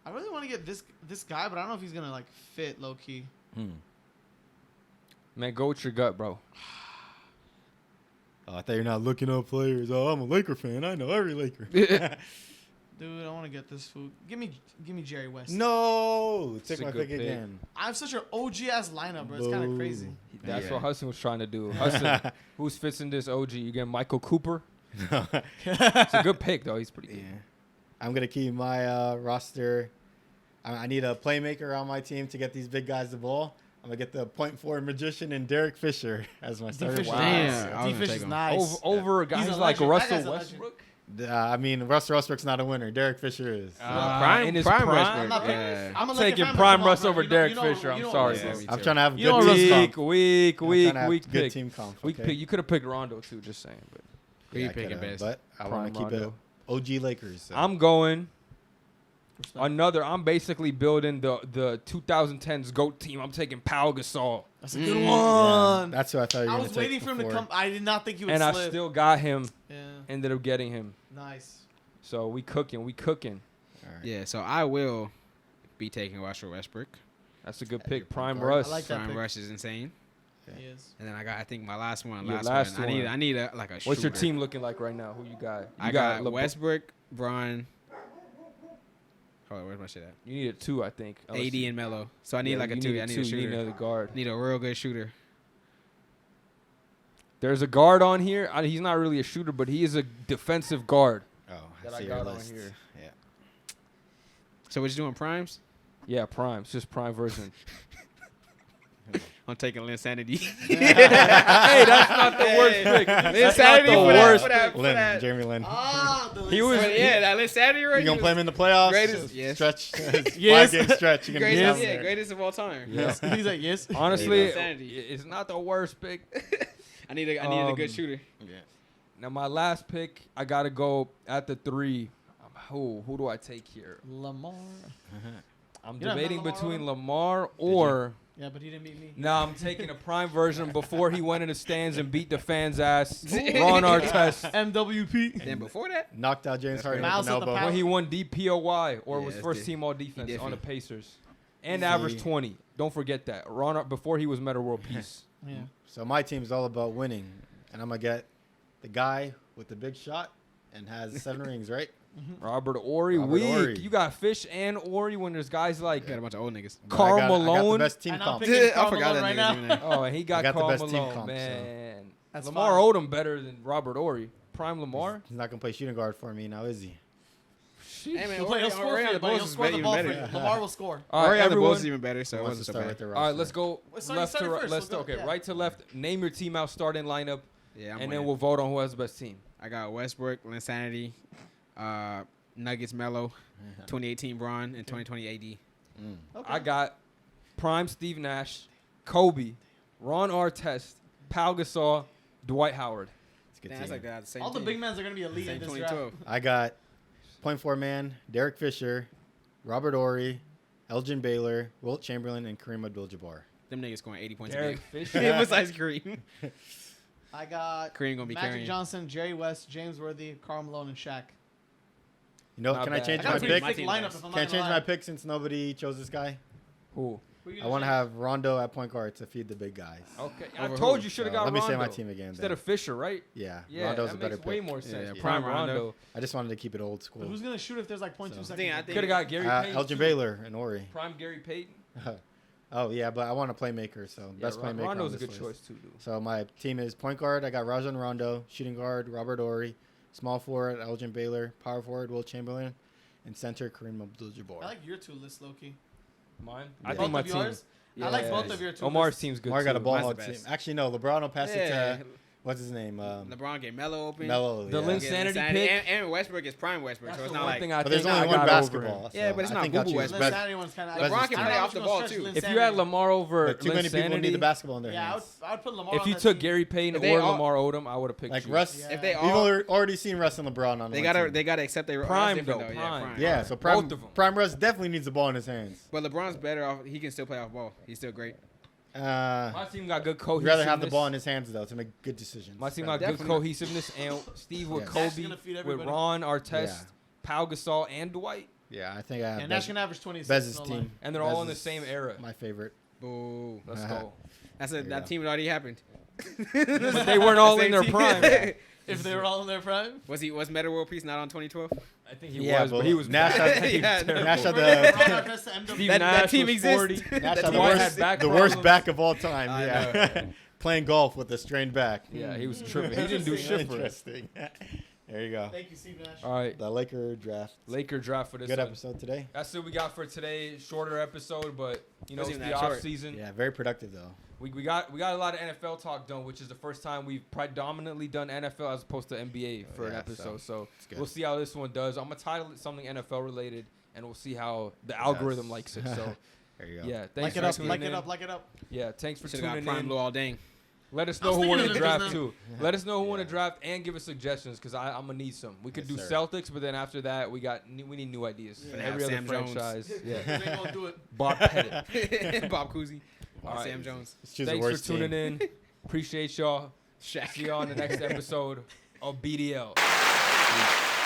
I really want to get this guy, but I don't know if he's gonna like fit low key. Man, go with your gut, bro. Oh, I thought you're not looking up players. Oh, I'm a Laker fan. I know every Laker. Dude, I want to get this food. Give me Jerry West. No, It's a take my good pick pick. again. I have such an OG ass lineup, bro. It's kind of crazy. That's Yeah. what Hassan was trying to do. Hassan, who's fits in this OG? You get Michael Cooper. No. It's a good pick, though. He's pretty good. Yeah. I'm going to keep my roster. I need a playmaker on my team to get these big guys the ball. I'm going to get the point forward magician and Derek Fisher as my starter. D-Fish Wow. Damn. D-Fish is nice. Over guys He's a like legend. That Russell guy's a legend. Westbrook. I mean, Russell Westbrook's not a winner. Derek Fisher is. In his prime? Westbrook. I'm not Yeah. I'm a Laker Taking fan, but prime come on, Russ bro. over You Derek know- Fisher. you I'm know sorry, what Yeah, this me is. I'm too. trying to have You know good team Russ comp. Weak I'm trying to have pick. good team comp. Weak okay? pick. You could have picked Rondo too. Just saying, but Who you I picking coulda, best? But I Prime want to keep it Rondo. OG Lakers. So. I'm going Respect. I'm basically building the 2010s GOAT team. I'm taking Pau Gasol, That's a good Yeah, one. that's who I thought you were I going was to take waiting for him to before. come. I did not think he would and slip. I still got him. Yeah. Ended up getting him. Nice. So we cooking. All right. Yeah, so I will be taking Russell Westbrook. That's a good Yeah, pick. good Prime guard. Russ. I like that Prime pick. Rush is insane. He is. And then I think my last one. Your Last, last one. one. I need a like a What's your shooter. team looking like right now? Who you got? You I got LeBron- Westbrook, Bron. Hold on, where's my shit at? You need a 2, I think. Unless AD you- and Melo. So I need Yeah, like a you 2. need I need a You need shooter. another guard. Need a real good shooter. There's a guard on here. He's not really a shooter, but he is a defensive guard. Oh, That I I see got your on list. here. Yeah. So what you doing, primes? Yeah, prime. It's just prime version. I'm taking Linsanity. Hey, that's not the worst pick. That's not Linsanity the for worst. that. Lynn, Jeremy Lin. Ah, He was- Yeah, that Linsanity right. You gonna play him in the playoffs? Greatest- yes. Stretch. Yes. 5-game stretch. You gonna be down Greatest, there. greatest of all time. Yeah. He's like, yes. Honestly, Insanity. it's not the worst pick. I need a good shooter. Yeah. Now, my last pick, I got to go at the 3. Who do I take here? Lamar. I'm You're not debating Lamar between on? Lamar or... Yeah, but he didn't beat me. Now I'm taking a prime version before he went in the stands and beat the fans' ass. Ron Artest. MWP. Then before that, Knocked out James Harden Mouse with an at the elbow. pass. When he won DPOY or Yeah, was that's first the- team all defense he on the definitely- Pacers. And See. averaged 20. Don't forget that. Before he was Meta World Peace. Yeah. So my team's all about winning, and I'm gonna get the guy with the big shot and has 7 rings, right? Robert Ory, Robert weak. Ory. You got Fish and Ory when there's guys like Got a bunch of old niggas. But Karl I got Malone. the best team And I'm comp. picking I Karl forgot Malone that right nigga's now. name. Oh, and he got got the Karl best team Malone, comp, so. man. That's Lamar fine. Odom better than Robert Ory. Prime Lamar. He's not gonna play shooting guard for me now, is he? Hey, man, He'll play. He'll score for you, but he'll score the ball for you. Lamar will score. All Ori right, on the Bulls everyone. is even better, so it Wants wasn't to so start bad. with the All right, roster. let's go Sorry, left to started right. first, Let's so go, okay, yeah. right to left. Name your team out, starting lineup, Yeah, I'm and then winning. we'll vote on who has the best team. I got Westbrook, Linsanity, Nuggets, Melo, 2018 Braun, and 2020 AD. Okay. I got Prime Steve Nash, Kobe, Ron Artest, Pau Gasol, Dwight Howard. It's a good Damn, that's team. like the same All the team. big men are gonna be elite Same in this draft. 2012. I got point 4 man, Derek Fisher, Robert Ory, Elgin Baylor, Wilt Chamberlain, and Kareem Abdul-Jabbar. Them niggas scoring 80 points Derek a game. Fisher. Besides Kareem. I got Kareem gonna be Magic carrying. Johnson, Jerry West, James Worthy, Karl Malone, and Shaq. You know, Not can I bad. change I got my a pretty pick? My thick team lineup. does. If I'm Can I not change gonna my lie. pick since nobody chose this guy? Who? Who you I gonna want to change? have Rondo at point guard to feed the big guys. Okay, I Over told who? you should have So got let me Rondo say my team again. instead then. of Fisher, right? Yeah, Yeah, Rondo's that a better makes way pick. more sense. Yeah, Prime prime Rondo. Rondo. I just wanted to keep it old But school. who's gonna shoot if there's like 0.2 So. seconds? I left? think- Could have got Gary Payton. Elgin too. Baylor and Ori. Prime Gary Payton. Oh yeah, but I want a playmaker, so Yeah, best playmaker. Rondo's on a this good list. choice too, dude. So my team is point guard. I got Rajon Rondo, shooting guard Robert Ory, small forward Elgin Baylor, power forward Wilt Chamberlain, and center Kareem Abdul-Jabbar. I like your two lists, Loki. Mine. Yeah. I Both think my of team. yours? I like both of your two Omar's lists. team's good Omar too. got a ball Mine's hog the team. best. Actually, no. LeBron will pass it Yeah. to what's his name? LeBron get Melo open. Melo. The yeah. Lin- Insanity pick. And Westbrook is prime Westbrook, That's so it's the not one like. thing I But there's think only I one got basketball. over him. Yeah, but it's I not think I'll boo-boo choose Westbrook. best- Insanity one's kind of. LeBron LeBron can play off the ball too. If you had Lamar over But too many people need the Linsanity, basketball in their Yeah, hands. I would put Lamar. if on you that took team. Gary Payton If they or all- Lamar Odom, I would have picked Like you. Russ, Yeah. If they we've all, already seen Russ and LeBron on they one gotta team. accept they Prime, that's different, though, Yeah, prime. prime. Yeah, so prime, Both of 'em. prime Russ definitely needs the ball in his hands. But LeBron's better off. He can still play off ball. He's still great. My team got good You'd cohesiveness. rather have the ball in his hands though to make good decisions. My team So- got good Definitely. cohesiveness, and Steve with Yeah. Nash is Kobe, gonna feed with everybody. Ron Artest, Yeah. Pau Gasol, and Dwight, Yeah, I think I have And Nash Bez- can average 26. Bez's no lie. team. and they're all in the Bez's same era. My favorite. Boo. Let's Uh-huh. go. That's There you that go. team had already happened. But they weren't all in their prime. If they were all in their prime. Was Meta World Peace not on 2012? I think he Yeah, was, but but he was Nash bad. had- He was Yeah, terrible. Nash had Ron the Artest to MW. Steve That Nash team was exists. 40. Nash That had team the Dwight worst, had back the problems. worst back of all time. I Yeah, playing golf with a strained back. Yeah, he was tripping. He didn't do shit for us. Interesting. There you go. Thank you, Steve Nash. All right, The Laker draft. Laker draft for this Good one. episode today. That's what we got for today. Shorter episode, but you know Wasn't it's even the that off short. season. Yeah, very productive though. We got a lot of NFL talk done, which is the first time we've predominantly done NFL as opposed to NBA for an Yeah, episode. So it's good. we'll see how this one does. I'm gonna title it something NFL related, and we'll see how the algorithm likes it. So There you go. yeah, Like thanks it for up, tuning like in. it up, like it up. Yeah, thanks for Should have got tuning prime in. blue all dang. Let us I know was who thinking won of the it draft just too. Let us know who won the Yeah. draft and give us suggestions because I'm gonna need some. We could Yes, do sir. Celtics, but then after that we need new ideas. Yeah. For Have every other Sam Jones. franchise. Yeah. They ain't gonna do it. Bob Pettit. Bob Cousy. All right. Sam Jones. Let's choose the Thanks for worst tuning team. in. Appreciate y'all. Shaq. See you on the next episode of BDL. Peace.